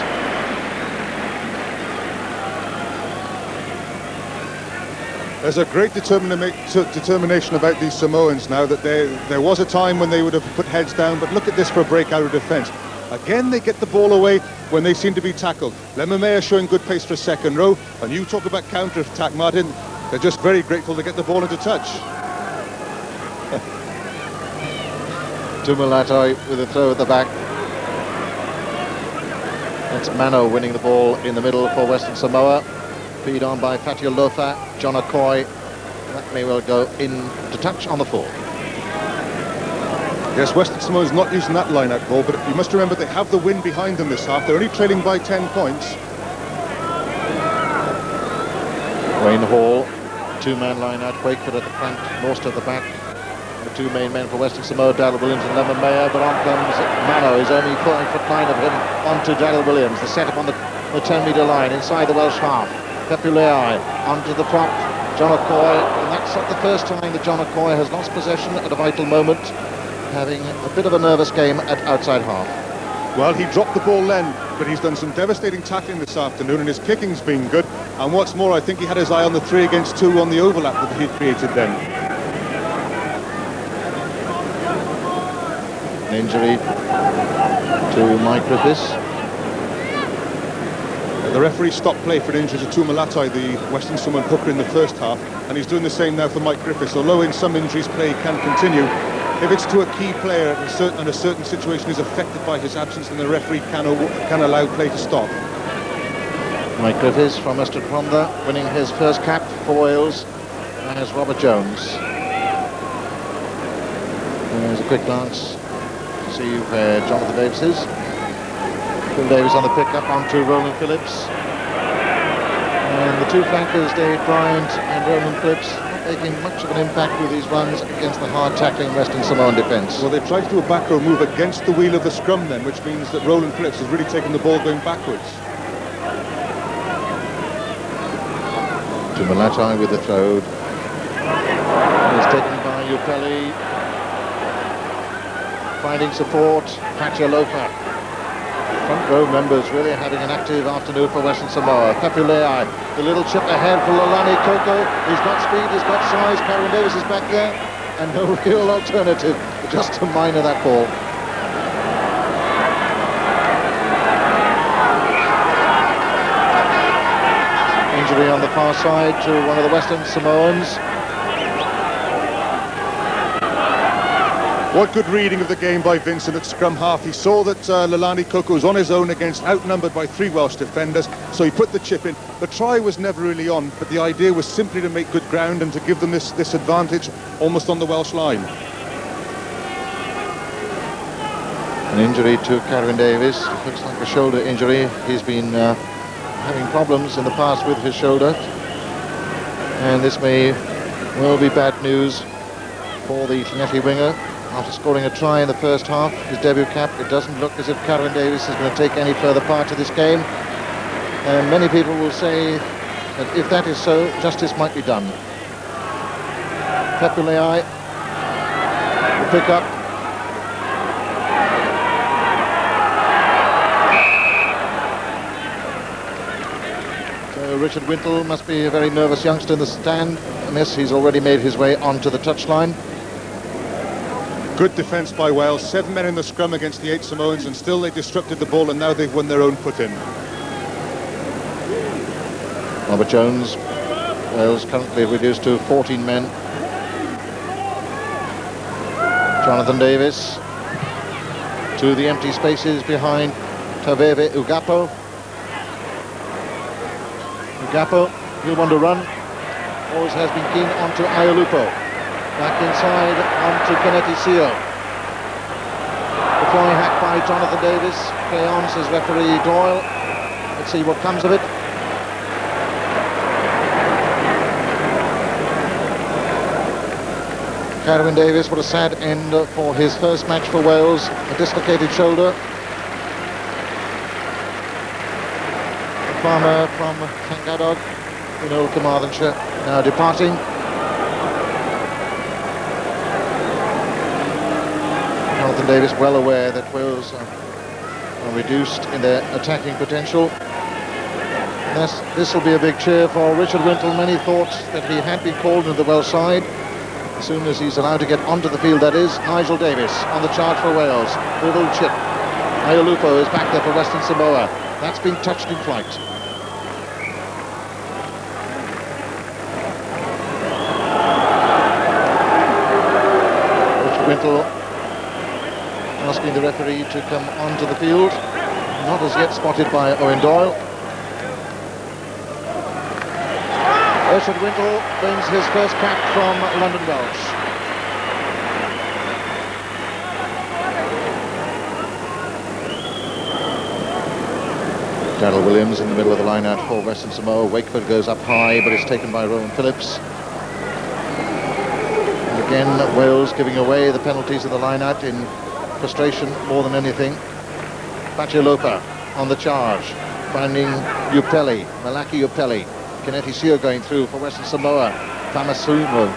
There's a great determination about these Samoans now, that there was a time when they would have put heads down, but look at this for a break out of defence. Again, they get the ball away when they seem to be tackled. Lemamea showing good pace for a second row, and you talk about counter-attack, Martin. They're just very grateful to get the ball into touch. Tumilatai with a throw at the back. It's Mano winning the ball in the middle for Western Samoa. Feed on by Fatia Lofa, John O'Coy. That may well go in to touch on the full. Yes, Western Samoa's not using that line-out ball, but you must remember they have the wind behind them this half. They're only trailing by 10 points. Wayne Hall, two-man line-out. Wakeford at the front, Norst at the back. The two main men for Western Samoa, Daryl Williams and Lemamea, but on comes Mano. Is only 5'9" of him onto Daryl Williams. The set-up on the 10-metre line inside the Welsh half. Pepulei onto the prop, John O'Coy, and that's not the first time that John O'Coy has lost possession at a vital moment, having a bit of a nervous game at outside half. Well, he dropped the ball then, but he's done some devastating tackling this afternoon, and his kicking's been good. And what's more, I think he had his eye on the 3 against 2 on the overlap that he created then. An injury to Mike Griffiths. The referee stopped play for an injury to Tumilatai, the Western Samoan hooker, in the first half, and he's doing the same now for Mike Griffiths. Although in some injuries play can continue, if it's to a key player and a certain situation is affected by his absence, then the referee can allow play to stop. Mike Griffiths from Ystad Rhondda winning his first cap for Wales as Robert Jones. There's a quick glance to see where Jonathan Davies is. Phil Davies on the pickup onto Roland Phillips. And the two flankers, David Bryant and Roland Phillips, not making much of an impact with these runs against the hard tackling Western Samoan defence. Well, they tried to do a back row move against the wheel of the scrum then, which means that Roland Phillips has really taken the ball going backwards. Tumilatai with the throw. It's taken by Upeli. Finding support, Aiolupo. Front Row members really having an active afternoon for Western Samoa. Pepulei, the little chip ahead for Lalani Koko. He's got speed, he's got size. Carwyn Davies is back there, and no real alternative, just to miner that ball. Injury on the far side to one of the Western Samoans. What good reading of the game by Vincent at scrum half. He saw that Lalani Koko was on his own against, outnumbered by 3 Welsh defenders, so he put the chip in. The try was never really on, but the idea was simply to make good ground and to give them this advantage almost on the Welsh line. An injury to Carwyn Davies. It looks like a shoulder injury. He's been having problems in the past with his shoulder, and this may well be bad news for the Llanelli winger. After scoring a try in the first half, his debut cap, it doesn't look as if Carwyn Davies is going to take any further part of this game. And many people will say that if that is so, justice might be done. Pepulei will pick up. So Richard Wintle must be a very nervous youngster in the stand, unless he's already made his way onto the touchline. Good defence by Wales, 7 men in the scrum against the 8 Samoans, and still they disrupted the ball, and now they've won their own put-in. Robert Jones, Wales currently reduced to 14 men. Jonathan Davies to the empty spaces behind Taveve Ugapo. Ugapo, he'll want to run, always has been keen onto Aiolupo. Back inside onto Kennedy Seo. The flying hack by Jonathan Davies. Play on, says referee Doyle. Let's see what comes of it. Carwyn Davies, what a sad end for his first match for Wales. A dislocated shoulder. The farmer from Llangadog in Old Carmarthenshire now departing. Jonathan Davies well aware that Wales are reduced in their attacking potential. This will be a big cheer for Richard Wintle. Many thought that he had been called into the Welsh side. As soon as he's allowed to get onto the field, that is. Nigel Davies on the charge for Wales. Little chip. Aiolupo is back there for Western Samoa. That's been touched in flight. Richard Wintle asking the referee to come onto the field. Not as yet spotted by Owen Doyle. Richard Wintle wins his first cap from London Welsh. Darryl Williams in the middle of the line out for Western Samoa. Wakeford goes up high, but it's taken by Rowan Phillips. And again, Wales giving away the penalties of the line out in frustration more than anything. Aiolupo on the charge, finding Malaki Upeli. Kennedy Seo going through for Western Samoa. Famasumo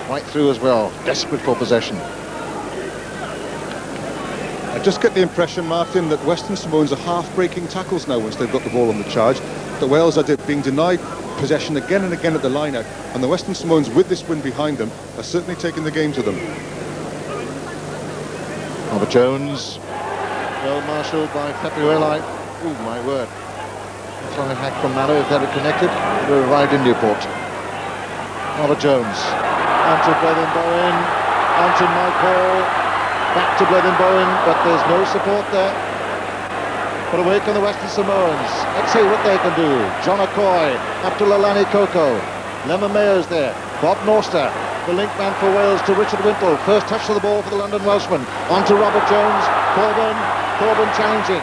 right through as well, desperate for possession. I just get the impression, Martin, that Western Samoans are half breaking tackles now once they've got the ball on the charge. The Wales are being denied possession again and again at the line-out, and the Western Samoans, with this win behind them, are certainly taking the game to them. Robert Jones, well marshalled by Pepulei. Oh my word. Flying hack from Mallow, if they're connected, they arrived in Newport. Robert Jones, onto Blethen Bowen, onto Michael, back to Blethen Bowen, but there's no support there. But away come the Western Samoans. Let's see what they can do. John Okoye, up to Lalani Koko. Lemamea's there. Bob Norster, the link man for Wales to Richard Wintle. First touch of the ball for the London Welshman. Onto Robert Jones, Thornburn challenging.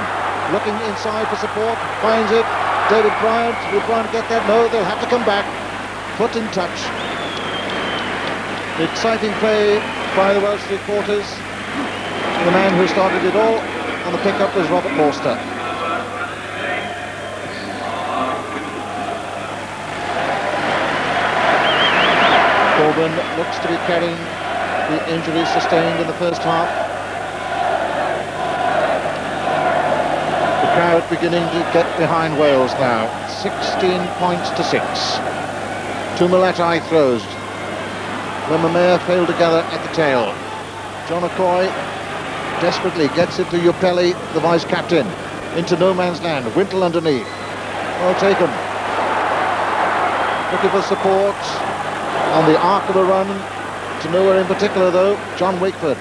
Looking inside for support, finds it. David Bryant, will Bryant get that? No, they'll have to come back. Foot in touch. Exciting play by the Welsh three-quarters. The man who started it all on the pickup was Robert Norster. Thornburn looks to be carrying the injuries sustained in the first half. crowd beginning to get behind Wales now. 16 points to 6. Tumalatai throws. Lemamea failed to gather at the tail. John O'Coy desperately gets it to Iupelli, the vice-captain. Into no man's land. Wintle underneath. Well taken. Looking for support on the arc of the run. To nowhere in particular, though. John Wakeford.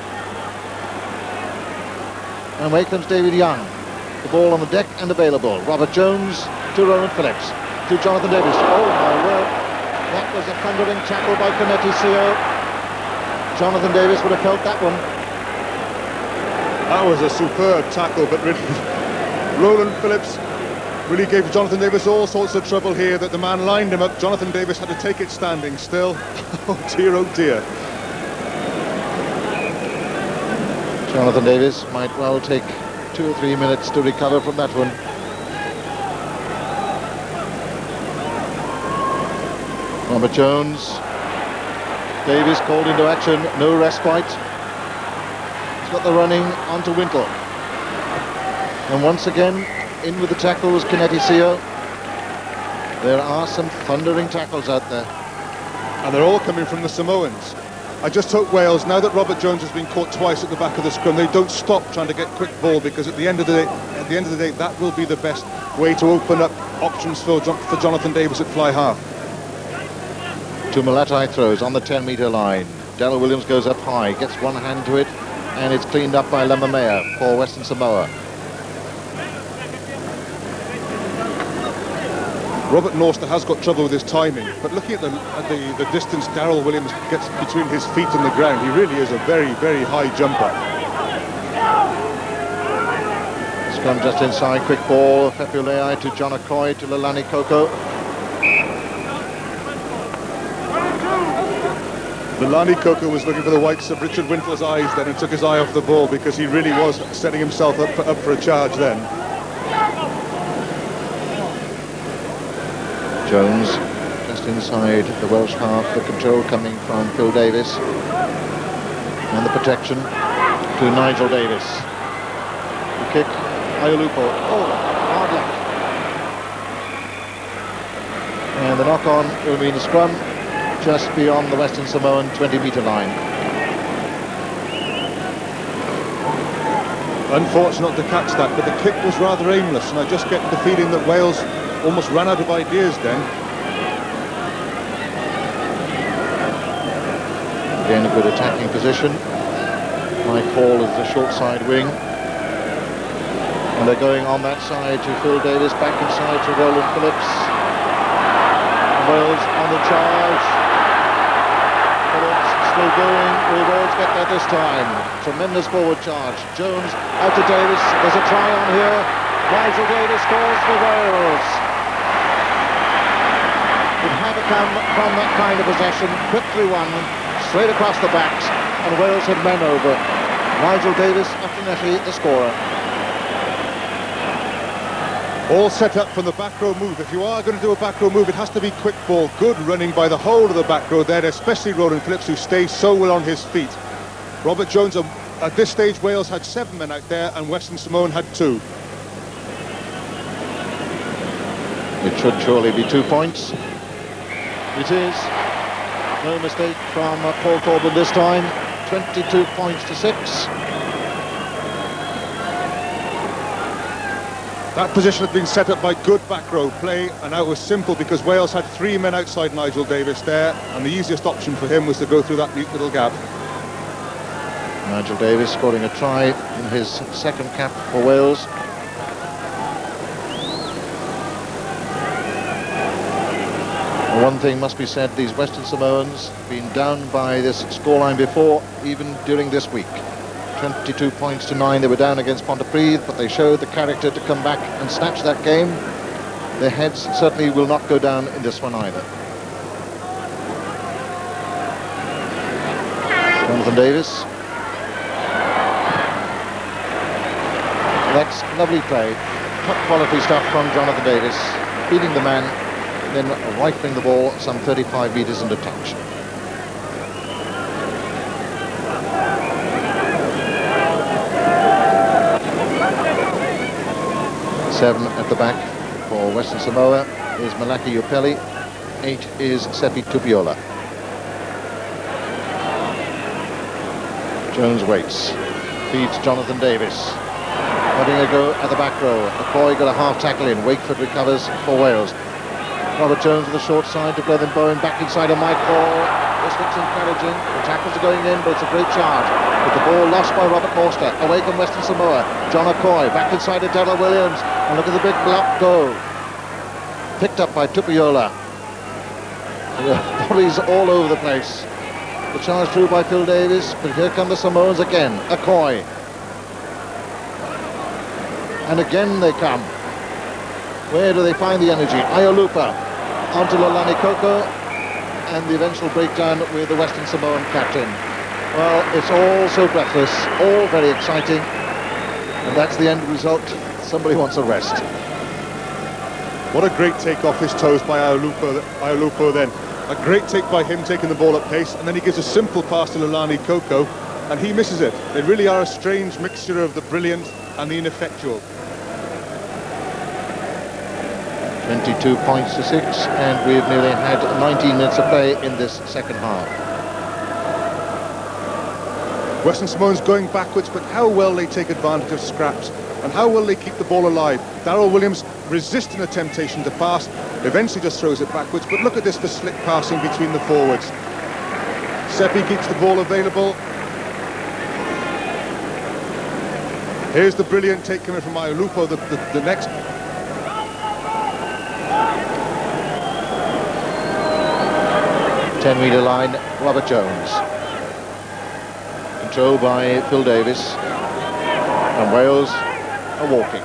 And away comes David Young. The ball on the deck and available. Robert Jones to Roland Phillips. To Jonathan Davies. Oh my word. That was a thundering tackle by Kennedy Seo. Jonathan Davies would have felt that one. That was a superb tackle, but really, Roland Phillips really gave Jonathan Davies all sorts of trouble here, that the man lined him up. Jonathan Davies had to take it standing still. Oh dear, oh dear. Jonathan Davies might well take 2 or 3 minutes to recover from that one. Robert Jones. Davies called into action, no respite. He's got the running onto Wintle. And once again, in with the tackle was Kennedy Seo. There are some thundering tackles out there. And they're all coming from the Samoans. I just hope Wales, now that Robert Jones has been caught twice at the back of the scrum, they don't stop trying to get quick ball, because at the end of the day, that will be the best way to open up options for Jonathan Davies at fly half. Tumalatai throws on the 10-metre line. Daryl Williams goes up high, gets one hand to it, and it's cleaned up by Lemamea for Western Samoa. Robert Norster has got trouble with his timing, but looking at the distance Daryl Williams gets between his feet and the ground, he really is a very, very high jumper. Scrum just inside, quick ball, Fepulei to John O'Coy to Lalani Koko. Lalani Koko was looking for the whites of Richard Wintler's eyes then, and took his eye off the ball, because he really was setting himself up for a charge then. Jones just inside the Welsh half, the control coming from Phil Davis, and the protection to Nigel Davis. The kick, Aiolupo. Oh, hard luck. And the knock-on will mean a scrum just beyond the Western Samoan 20-metre line. Unfortunate to catch that, but the kick was rather aimless, and I just get the feeling that Wales almost ran out of ideas then. Again, a good attacking position. Mike Hall is the short side wing. And they're going on that side to Phil Davis, back inside to Roland Phillips. Wales on the charge. Phillips still going. Will Wales get there this time? Tremendous forward charge. Jones out to Davis. There's a try on here. Nigel Davis scores for Wales. It had to come from that kind of possession. Quickly won, straight across the backs, and Wales had men over. Nigel Davis, definitely the scorer. All set up from the back row move. If you are going to do a back row move, it has to be quick ball. Good running by the whole of the back row there, especially Roland Phillips, who stays so well on his feet. Robert Jones, at this stage, Wales had 7 men out there, and Western Samoan had 2. It should surely be 2 points. It is. No mistake from Paul Thornburn this time. 22 points to 6. That position had been set up by good back row play, and that was simple because Wales had 3 men outside Nigel Davis there, and the easiest option for him was to go through that neat little gap. Nigel Davis scoring a try in his second cap for Wales. One thing must be said, these Western Samoans have been down by this scoreline before, even during this week. 22 points to 9, they were down against Pontypridd, but they showed the character to come back and snatch that game. Their heads certainly will not go down in this one either. Jonathan Davis. That's lovely play. Top quality stuff from Jonathan Davis, beating the man, then rifling the ball some 35 metres into touch. 7 at the back for Western Samoa is Malaki Upeli. 8 is Sepi Tupiola. Jones waits, feeds Jonathan Davies. Having a go at the back row. McCoy got a half tackle in. Wakeford recovers for Wales. Robert Jones on the short side to Bowen, back inside of Michael. This looks encouraging. The tackles are going in, but it's a great charge. But the ball lost by Robert Morster. Away from Western Samoa. John Okoye back inside of Daryl Williams. And look at the big block go. Picked up by Tupiola. Bodies all over the place. The charge through by Phil Davies, but here come the Samoans again. Okoye. And again they come. Where do they find the energy? Aiolupo onto Lalani Koko, and the eventual breakdown with the Western Samoan captain. Well, it's all so breathless, all very exciting, and that's the end result. Somebody wants a rest. What a great take off his toes by Aiolupo then. A great take by him, taking the ball at pace, and then he gives a simple pass to Lalani Koko, and he misses it. They really are a strange mixture of the brilliant and the ineffectual. 22 points to 6, and we've nearly had 19 minutes of play in this second half. Western Samoans going backwards, but how well they take advantage of scraps and how well they keep the ball alive. Daryl Williams resisting the temptation to pass, eventually just throws it backwards, but look at this for slick passing between the forwards. Sepi keeps the ball available. Here's the brilliant take coming from Aiolupo, the next. 10-metre line, Robert Jones. Controlled by Phil Davies. And Wales are walking.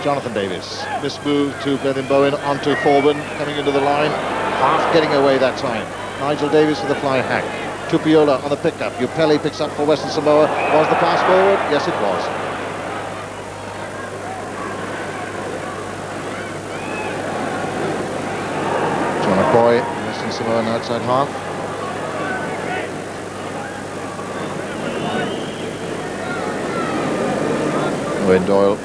Jonathan Davies. This move to Bowen onto Thornburn, coming into the line. Half getting away that time. Nigel Davies with the fly hack. Tupiola on the pickup. Upeli picks up for Western Samoa. Was the pass forward? Yes, it was. John Okoye, Western Samoan outside half. When Doyle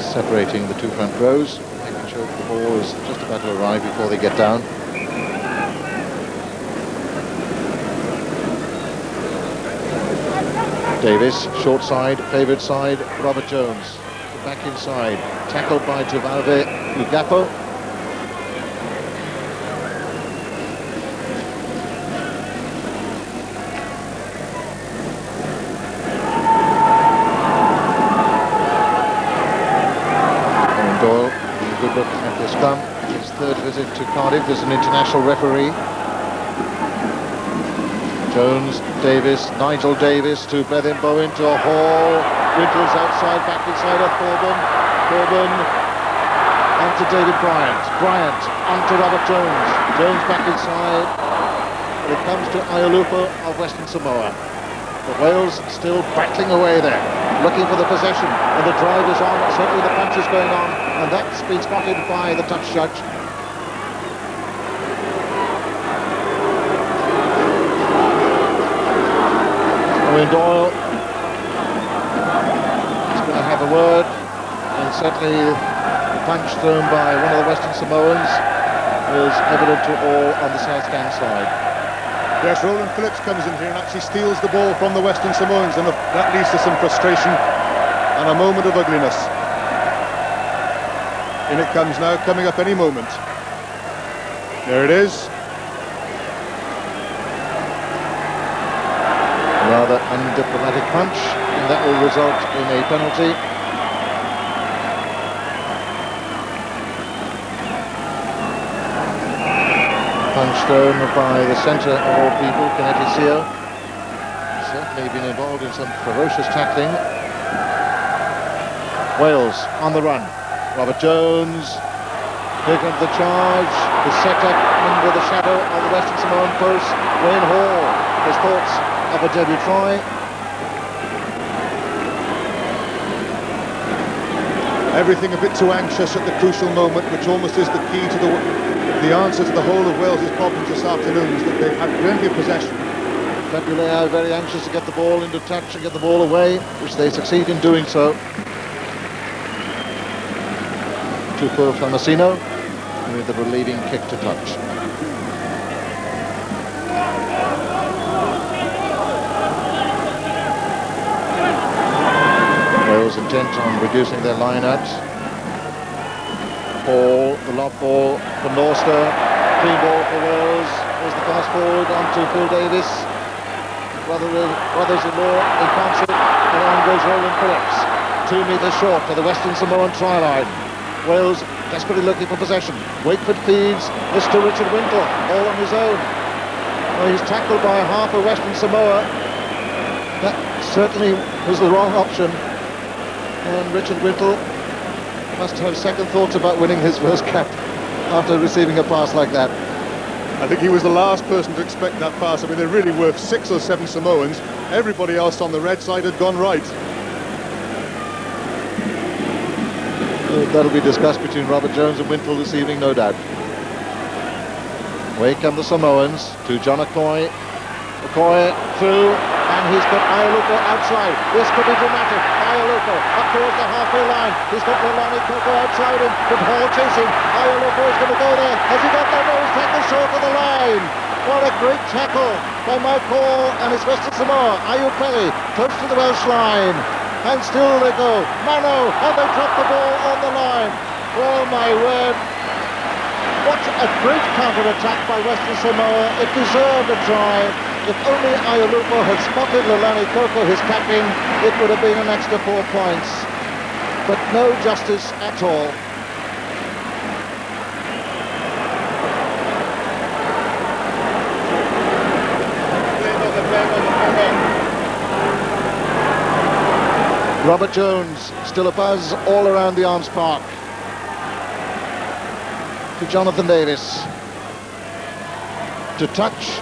separating the two front rows, making sure the ball is just about to arrive before they get down. Davies, short side, favoured side, Robert Jones, back inside, tackled by Tuvalve Ugapo. Doyle, a good look at the scrum. His third visit to Cardiff as an international referee. Jones, Davies, Nigel Davies to Bowen to a Hall. Winters outside, back inside of Thornburn. Thornburn onto David Bryant. Bryant onto Robert Jones. Jones back inside. But it comes to Aiolupo of Western Samoa. But Wales still battling away there, looking for the possession, and the drive is on. Certainly the punch is going on, and that's been spotted by the touch judge. Doyle is going to have a word, and certainly the punch thrown by one of the Western Samoans was evident to all on the South Stand side. Yes, Roland Phillips comes in here and actually steals the ball from the Western Samoans, and that leads to some frustration and a moment of ugliness. In it comes now, coming up any moment. There it is. Rather undiplomatic punch, and that will result in a penalty. Punch thrown by the centre of all people, Kennedy Seo. Certainly been involved in some ferocious tackling. Wales on the run. Robert Jones, here comes the charge. The set-up under the shadow of the Western Samoan post. Wayne Hall, his thoughts of a debut try. Everything a bit too anxious at the crucial moment, which almost is the key to the answer to the whole of Wales's problems this afternoon, is that they've had plenty of possession. Fabulais are very anxious to get the ball into touch and get the ball away, which they succeed in doing so. to poor Famasino with the relieving kick to touch. Wales intent on reducing their line out. Ball, the lob ball for Norster. Clean ball for Wales. There's the pass forward onto Phil Davies. Brothers-in-law in concert. The line goes rolling corrects. 2 metres short to the Western Samoan try line. Wales desperately looking for possession. Wakeford feeds this to Richard Wintle, all on his own. Well, he's tackled by half of Western Samoa. That certainly was the wrong option. And Richard Wintle must have second thoughts about winning his first cap after receiving a pass like that. I think he was the last person to expect that pass. I mean, there really were 6 or 7 Samoans. Everybody else on the red side had gone right. That'll be discussed between Robert Jones and Wintle this evening, no doubt. Away come the Samoans to John Okoye. Okoye through, and he's got Aiolupo outside. This could be dramatic. Aiolupo up towards the halfway line. He's got Lemamea outside him. The ball chasing. Aiolupo is going to go there. Has he got that? No, he's tackled short of the line. What a great tackle by Michael and his Western Samoa. Aiupeli close to the Welsh line. And still they go. Mano, and they drop the ball on the line. Oh my word. What a great counter-attack by Western Samoa. It deserved a try. If only Aiolupo had spotted Lemamea, his captain, it would have been an extra 4 points. But no justice at all. Robert Jones, still a buzz all around the Arms Park. To Jonathan Davies. To touch.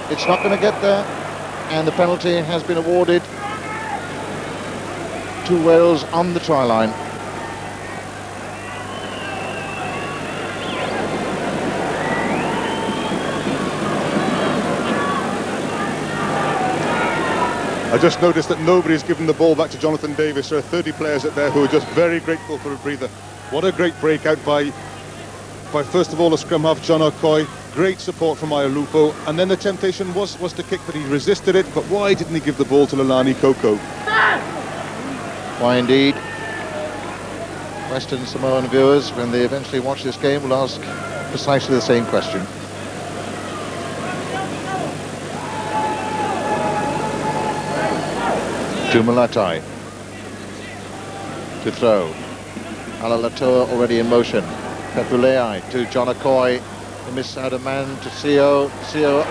It's not going to get there. And the penalty has been awarded to Wales on the try line. I just noticed that nobody's given the ball back to Jonathan Davies. There are 30 players out there who are just very grateful for a breather. What a great breakout by first of all the scrum half John Okoye. Great support from Aiolupo, and then the temptation was to kick, but he resisted it. But why didn't he give the ball to Lemamea? Why indeed? Western Samoan viewers, when they eventually watch this game, will ask precisely the same question. To Malatai. To throw. Alalatoa already in motion. Pepulei to John Okoye. They miss out a man to Sio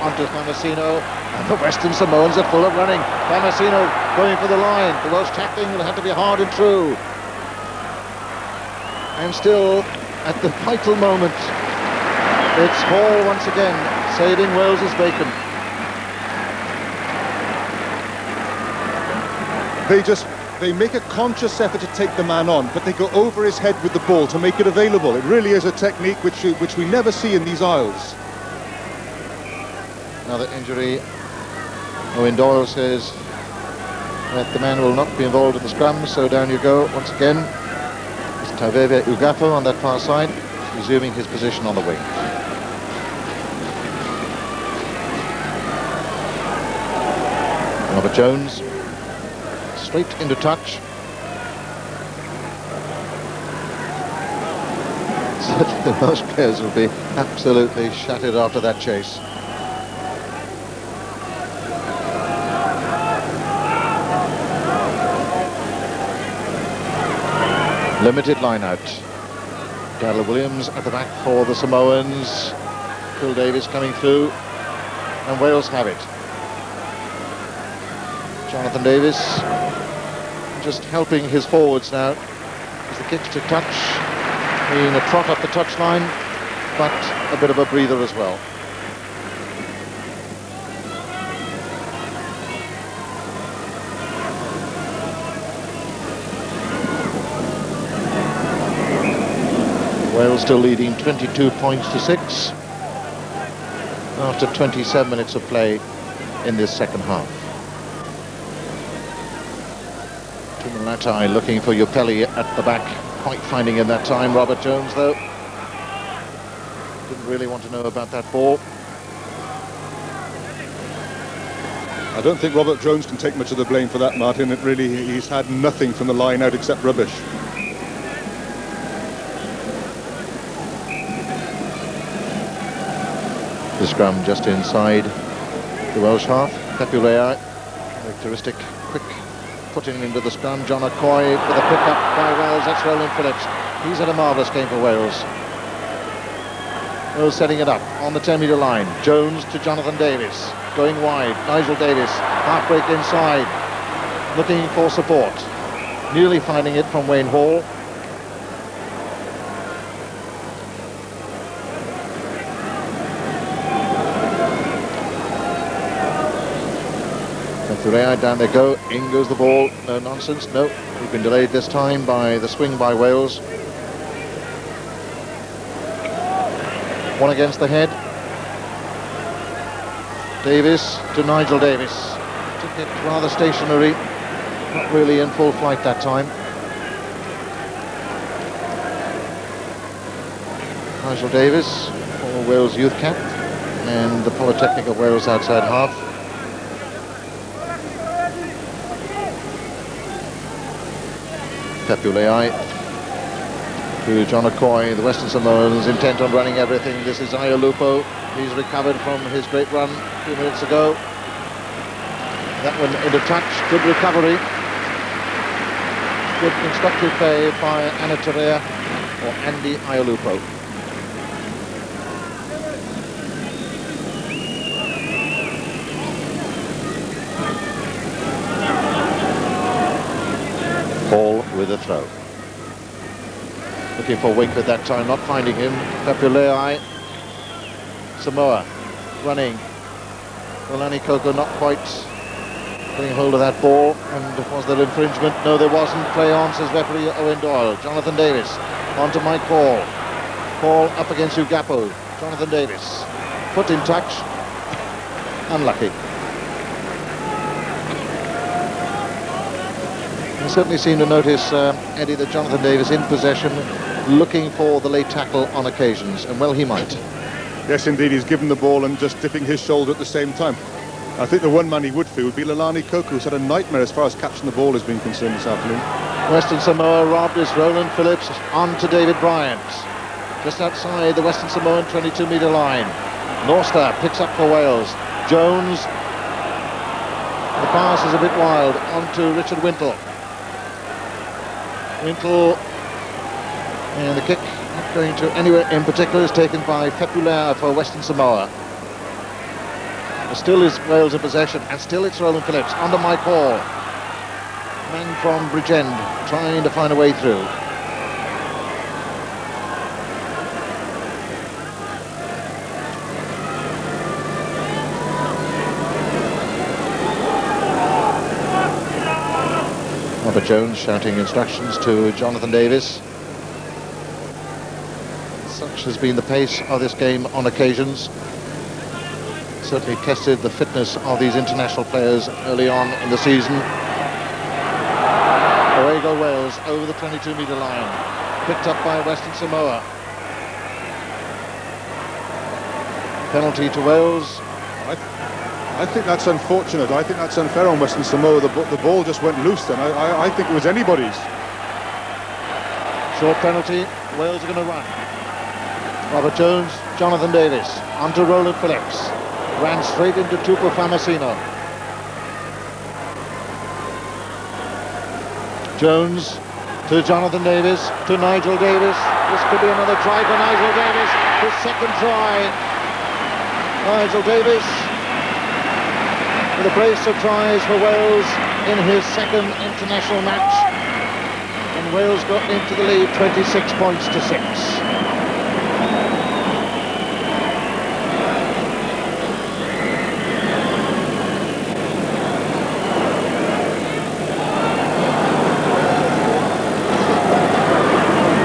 onto Famasino, and the Western Samoans are full of running. Famasino going for the line. The Welsh tackling will have to be hard and true. And still, at the vital moment, it's Hall once again saving Wales's bacon. They make a conscious effort to take the man on, but they go over his head with the ball to make it available. It really is a technique which we never see in these Isles. Another injury. Owen Doyle says that the man will not be involved in the scrum, so down you go once again. It's Taveve Ugafo on that far side, resuming his position on the wing. Robert Jones. Straight into touch. Certainly most players will be absolutely shattered after that chase. Limited line out. Darrell Williams at the back for the Samoans. Phil Davies coming through, and Wales have it. Jonathan Davies just helping his forwards now as the kicks to touch, being a trot up the touchline, but a bit of a breather as well. Wales still leading 22 points to 6 after 27 minutes of play in this second half. Malatai looking for Aiupeli at the back quite finding him that time, Robert Jones, though. Didn't really want to know about that ball. I don't think Robert Jones can take much of the blame for that, Martin. He's had nothing from the line out except rubbish. The scrum just inside the Welsh half. Pepulea, characteristic, quick putting into the scrum. John O'Coy with a pick-up by Wales. That's Roland Phillips. He's had a marvellous game for Wales. Wales setting it up on the 10-metre line. Jones to Jonathan Davies. Going wide. Nigel Davies, half-break inside. Looking for support. Nearly finding it from Wayne Hall. Down they go, in goes the ball, no nonsense, no, we've been delayed this time by the swing by Wales. One against the head. Davies to Nigel Davies. Took it rather stationary, not really in full flight that time. Nigel Davies, former Wales youth cap, and the Polytechnic of Wales outside half. Pepulea to John O'Coy, the Western Samoans intent on running everything. This is Aiolupo. He's recovered from his great run a few minutes ago. That one into touch. Good recovery. Good constructive play by Anna Terrea or Andy Aiolupo. Hall with a throw. Looking for Wakeford that time, not finding him. Pepulea. Samoa running. Rolani Koko not quite getting hold of that ball. And was there infringement? No, there wasn't. Play on, says referee Owen Doyle. Jonathan Davies on to Mike Hall. Hall up against Ugapo. Jonathan Davies. Foot in touch. Unlucky. You certainly seem to notice, Eddie, that Jonathan Davies in possession, looking for the late tackle on occasions, and well he might. Yes, indeed, he's given the ball and just dipping his shoulder at the same time. I think the one man he would feel would be Lalani Koko, who's had a nightmare as far as catching the ball has been concerned this afternoon. Western Samoa robbed is Roland Phillips on to David Bryant. Just outside the Western Samoan 22-metre line. Norster picks up for Wales. Jones, the pass is a bit wild, on to Richard Wintle. Wintle, and the kick not going to anywhere in particular, is taken by Pepulea for Western Samoa. But still is Wales in possession, and still it's Roland Phillips under Mike Hall. Man from Bridgend trying to find a way through. Robert Jones shouting instructions to Jonathan Davies. Such has been the pace of this game on occasions. Certainly tested the fitness of these international players early on in the season. Away go Wales over the 22-metre line. Picked up by Western Samoa. Penalty to Wales. I think that's unfortunate. I think that's unfair on Western Samoa. The ball just went loose then. I think it was anybody's. Short penalty. Wales are going to run. Robert Jones, Jonathan Davies. On to Roland Phillips. Ran straight into Tupou Famasino. Jones to Jonathan Davies, to Nigel Davies. This could be another try for Nigel Davies. His second try. Nigel Davies with a brace of tries for Wales in his second international match. And Wales got into the lead 26 points to 6.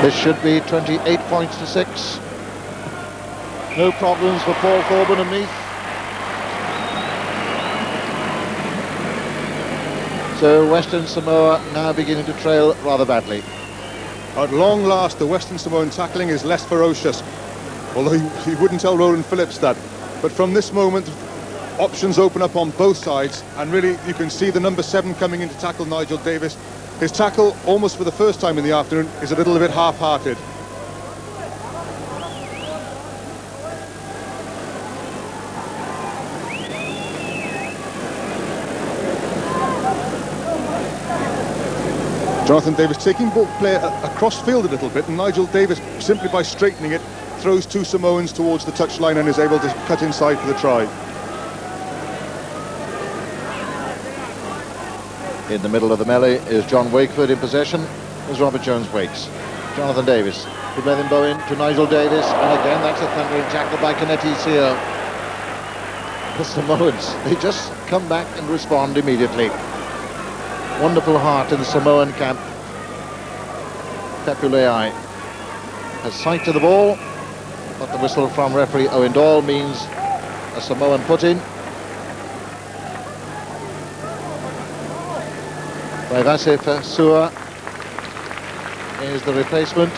This should be 28 points to 6. No problems for Paul Thornburn and Meath. So Western Samoa now beginning to trail rather badly. At long last, the Western Samoan tackling is less ferocious, although he wouldn't tell Roland Phillips that. But from this moment, options open up on both sides, and really you can see the number 7 coming in to tackle Nigel Davies. His tackle, almost for the first time in the afternoon, is a little bit half-hearted. Jonathan Davies taking ball play across field a little bit, and Nigel Davies, simply by straightening it, throws 2 Samoans towards the touchline and is able to cut inside for the try. In the middle of the melee is John Wakeford. In possession as Robert Jones waits. Jonathan Davies to Blethen Bowen to Nigel Davies, and again that's a thundering tackle by Kennedy Sear. The Samoans, they just come back and respond immediately. Wonderful heart in the Samoan camp. Pepulei has sight to the ball, but the whistle from referee Owen Doyle means a Samoan put-in. Vaivase Fasua is the replacement.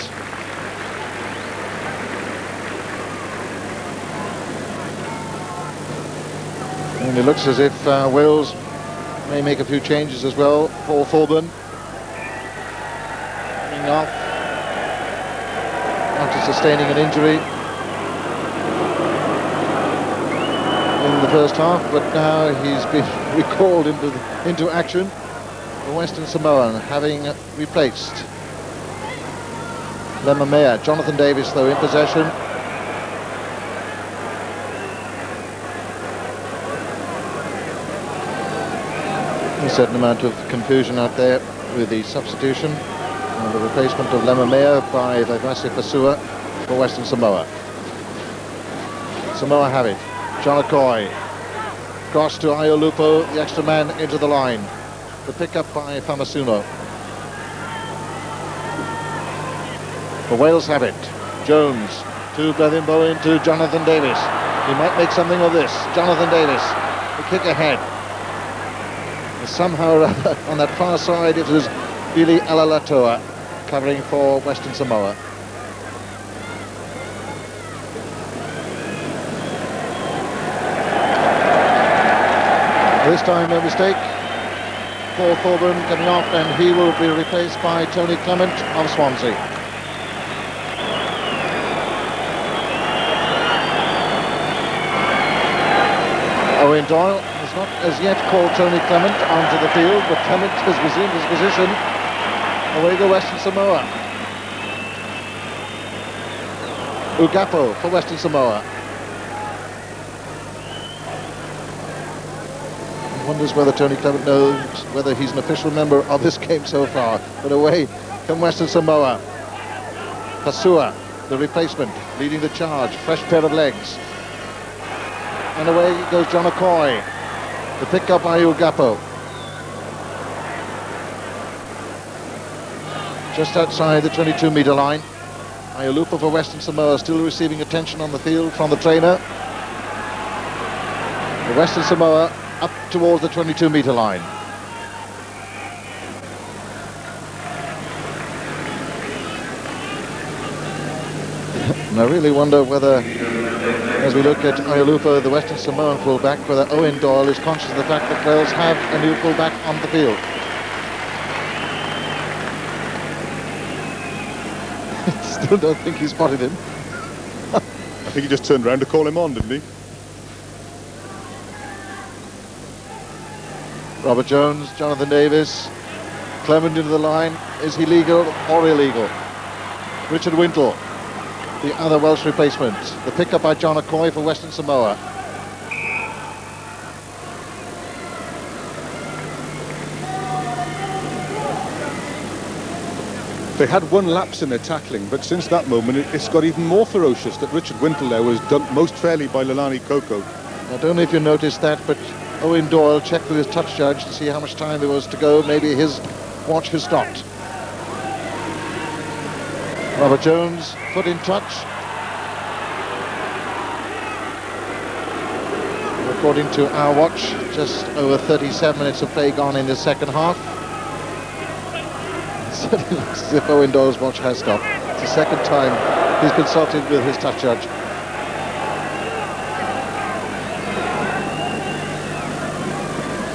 And it looks as if Wales may make a few changes as well. Paul Thornburn coming off after sustaining an injury in the first half, but now he's been recalled into action. The Western Samoan having replaced Lemamea. Jonathan Davies, though, in possession. A certain amount of confusion out there with the substitution and the replacement of Lemamea by Vaivase Fasua for Western Samoa. Samoa have it. John Okoye. Cross to Aiolupo, the extra man into the line. The pick-up by Famasuno. The Wales have it. Jones to Blethen Bowen to Jonathan Davies. He might make something of this. Jonathan Davies, the kick ahead. And somehow on that far side it was Billy Alalatoa covering for Western Samoa. This time no mistake. Paul Thornburn coming off, and he will be replaced by Tony Clement of Swansea. Owen Doyle has not as yet called Tony Clement onto the field, but Clement has resumed his position. Away go Western Samoa. Ugapo for Western Samoa. Wonders whether Tony Clement knows whether he's an official member of this game so far. But away come Western Samoa. Fasua, the replacement, leading the charge. Fresh pair of legs. And away goes John Okoye. The pick up by Ugapo. Just outside the 22-metre line. Aiolupo for Western Samoa still receiving attention on the field from the trainer. The Western Samoa up towards the 22-metre line. And I really wonder whether, as we look at Aiolupo, the Western Samoan fullback, whether Owen Doyle is conscious of the fact that Wales have a new fullback on the field. Still don't think he spotted him. I think he just turned around to call him on, didn't he? Robert Jones, Jonathan Davies, Clement into the line. Is he legal or illegal? Richard Wintle, the other Welsh replacement. The pick-up by John Okoye for Western Samoa. They had one lapse in their tackling, but since that moment it's got even more ferocious that Richard Wintle there was dumped most fairly by Leilani Koko. I don't know if you noticed that, but Owen Doyle checked with his touch judge to see how much time there was to go. Maybe his watch has stopped. Robert Jones, foot in touch. According to our watch, just over 37 minutes of play gone in the second half. certainly looks as if Owen Doyle's watch has stopped. It's the second time he's consulted with his touch judge.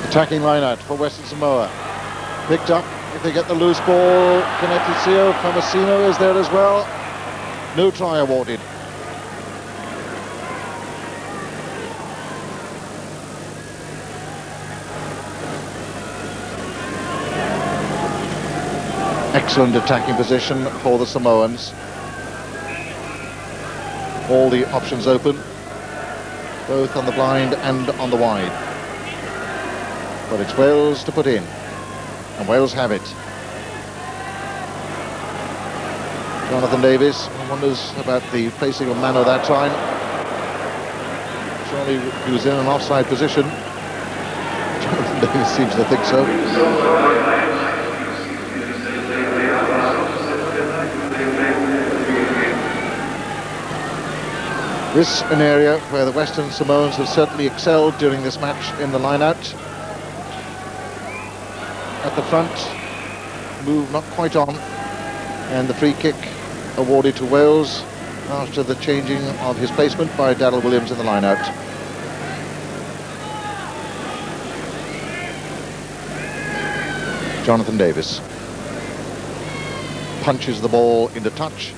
Attacking line out for Western Samoa. Picked up, if they get the loose ball, Canetizio, Famasino is there as well. No try awarded. Excellent attacking position for the Samoans. All the options open, both on the blind and on the wide. But it's Wales to put in, and Wales have it. Jonathan Davies wonders about the placing of Mano that time. Surely he was in an offside position. Jonathan Davies seems to think so. This an area where the Western Samoans have certainly excelled during this match in the line-out. At the front, move not quite on, and the free kick awarded to Wales after the changing of his placement by Daryl Williams in the line-out. Jonathan Davies punches the ball into touch.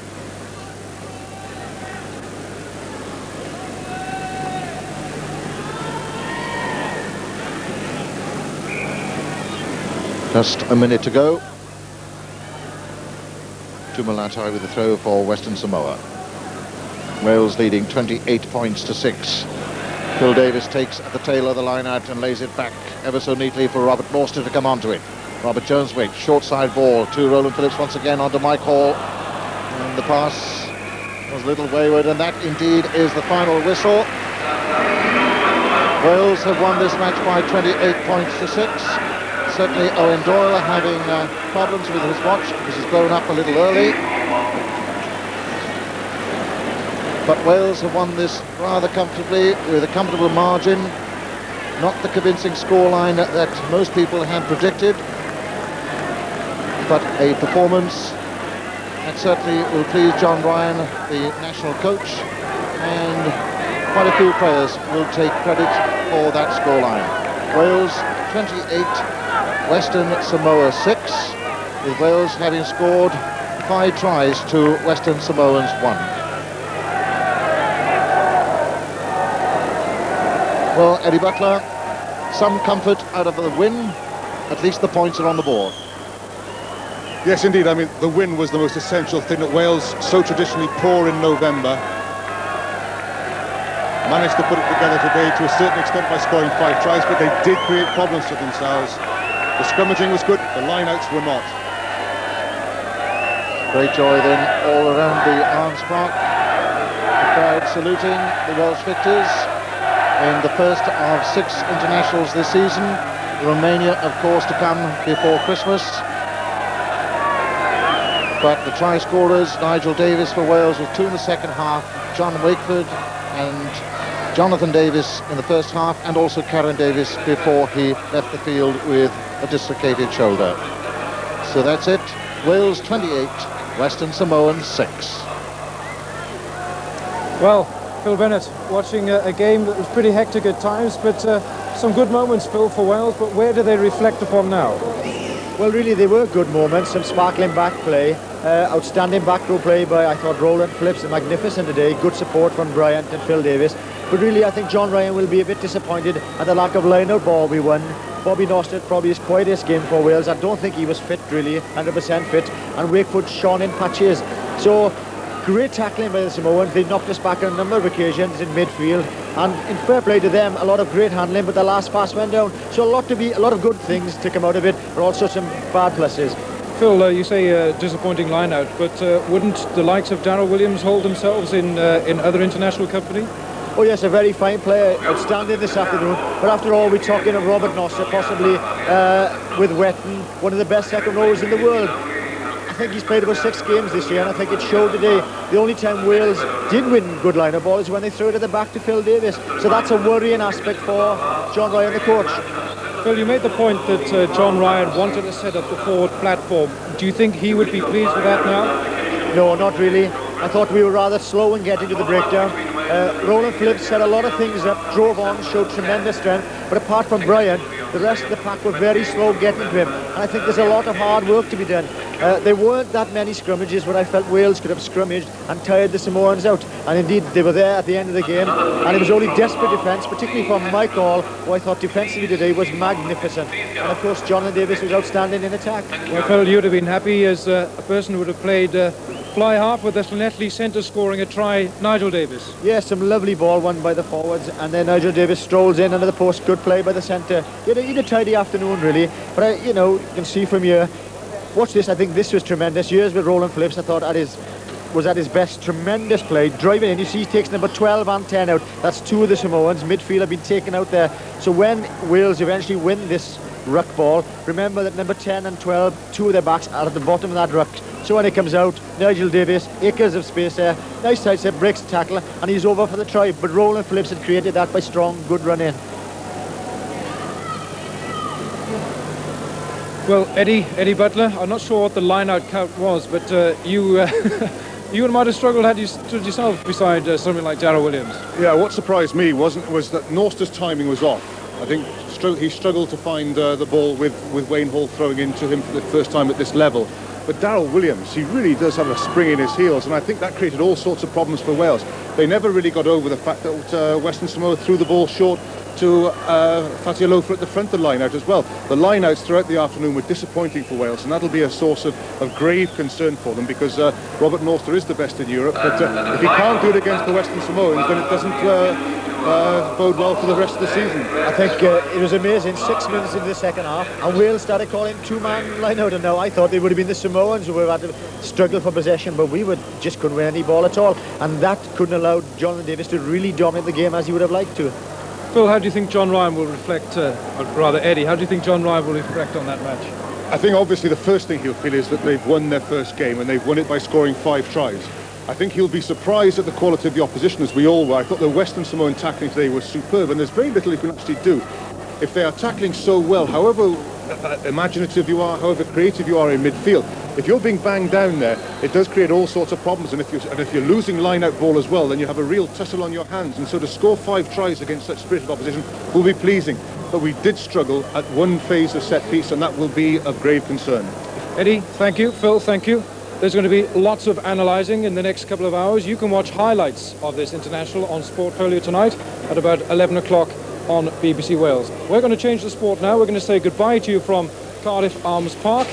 Just a minute to go. Tumalatai with the throw for Western Samoa. Wales leading 28 points to 6. Phil Davis takes at the tail of the line out and lays it back ever so neatly for Robert Morster to come onto it. Robert Joneswick, short side ball to Roland Phillips once again onto Mike Hall. And the pass was a little wayward, and that indeed is the final whistle. Wales have won this match by 28 points to 6. Certainly Owen Doyle having problems with his watch because he's blown up a little early. But Wales have won this rather comfortably with a comfortable margin. Not the convincing scoreline that most people had predicted, but a performance that certainly will please John Ryan, the national coach, and quite a few players will take credit for that scoreline. Wales 28. Western Samoa 6, with Wales having scored 5 tries to Western Samoans 1. Well, Eddie Butler, some comfort out of the win. At least the points are on the board. Yes, indeed. I mean, the win was the most essential thing that Wales, so traditionally poor in November, managed to put it together today to a certain extent by scoring 5 tries, but they did create problems for themselves. The scrummaging was good, the line-outs were not. Great joy then all around the Arms Park. The crowd saluting the Welsh victors in the first of 6 internationals this season. Romania, of course, to come before Christmas. But the try scorers, Nigel Davies for Wales with 2 in the second half, John Wakeford and Jonathan Davies in the first half, and also Karen Davies before he left the field with a dislocated shoulder. So that's it. Wales 28, Western Samoans 6. Well, Phil Bennett, watching a game that was pretty hectic at times, but some good moments, Phil, for Wales, but where do they reflect upon now? Well, really, they were good moments, some sparkling back play, outstanding back row play by, I thought, Roland Phillips, magnificent today, good support from Bryant and Phil Davis. But really, I think John Ryan will be a bit disappointed at the lack of line-out ball we won. Bobby Nosted probably his quietest game for Wales. I don't think he was fit, really, 100% fit. And Wakeford shone in patches. So, great tackling by the Samoans. They knocked us back on a number of occasions in midfield. And in fair play to them, a lot of great handling, but the last pass went down. So a lot of good things to come out of it, but also some bad pluses. Phil, you say disappointing line-out, but wouldn't the likes of Daryl Williams hold themselves in other international company? Oh yes, a very fine player, outstanding this afternoon. But after all, we're talking of Robert Nosted, possibly with Wetton, one of the best second rows in the world. I think he's played about 6 games this year, and I think it showed today. The only time Wales did win good line of ball is when they threw it at the back to Phil Davis. So that's a worrying aspect for John Ryan, the coach. Phil, you made the point that John Ryan wanted to set up the forward platform. Do you think he would be pleased with that now? No, not really. I thought we were rather slow in getting to the breakdown. Roland Phillips set a lot of things up, drove on, showed tremendous strength, but apart from Brian, the rest of the pack were very slow getting to him, and I think there's a lot of hard work to be done. There weren't that many scrummages where I felt Wales could have scrummaged and tired the Samoans out, and indeed they were there at the end of the game, and it was only desperate defence, particularly from Mike Hall, who I thought defensively today was magnificent, and of course Jonathan Davies was outstanding in attack. Well, Phil, you'd have been happy as a person who would have played fly half with the Llanelli centre scoring a try, Nigel Davies. Yes, some lovely ball won by the forwards, and then Nigel Davies strolls in under the post. Good play by the centre. He had a tidy afternoon, really. But you know, you can see from here. Watch this. I think this was tremendous. Years with Roland Phillips, I thought was at his best. Tremendous play, driving in. You see, he takes number 12 and 10 out. That's two of the Samoans. Midfield have been taken out there. So when Wales eventually win this ruck ball, remember that number 10 and 12, two of their backs are at the bottom of that ruck. So when it comes out, Nigel Davies, acres of space there, nice side step, breaks the tackle, and he's over for the try. But Roland Phillips had created that by strong, good run in. Well, Eddie Butler, I'm not sure what the line-out count was, but you might have struggled had you stood yourself beside something like Darrell Williams. Yeah, what surprised me was that Norster's timing was off. I think he struggled to find the ball with Wayne Hall throwing into him for the first time at this level. But Darrell Williams, he really does have a spring in his heels, and I think that created all sorts of problems for Wales. They never really got over the fact that Western Samoa threw the ball short to Aiolupo at the front of the line-out as well. The line-outs throughout the afternoon were disappointing for Wales, and that'll be a source of grave concern for them, because Robert Norster is the best in Europe, but if he can't do it against the Western Samoans, then it doesn't bode well for the rest of the season. I think it was amazing. 6 minutes into the second half, and Wales started calling two-man line-out, and now I thought they would have been the Samoans who would have had to struggle for possession, but we just couldn't win any ball at all, and that couldn't allow Jonathan Davies to really dominate the game as he would have liked to. Phil, how do you think John Ryan will reflect, or rather Eddie, how do you think John Ryan will reflect on that match? I think obviously the first thing he'll feel is that they've won their first game, and they've won it by scoring 5 tries. I think he'll be surprised at the quality of the opposition, as we all were. I thought the Western Samoan tackling today was superb, and there's very little he can actually do. If they are tackling so well, however imaginative you are, however creative you are in midfield, if you're being banged down there, it does create all sorts of problems, and if you're losing line-out ball as well, then you have a real tussle on your hands, and so to score 5 tries against such spirited opposition will be pleasing. But we did struggle at one phase of set-piece, and that will be of grave concern. Eddie, thank you. Phil, thank you. There's going to be lots of analysing in the next couple of hours. You can watch highlights of this international on Sportfolio tonight at about 11 o'clock on BBC Wales. We're going to change the sport now. We're going to say goodbye to you from Cardiff Arms Park.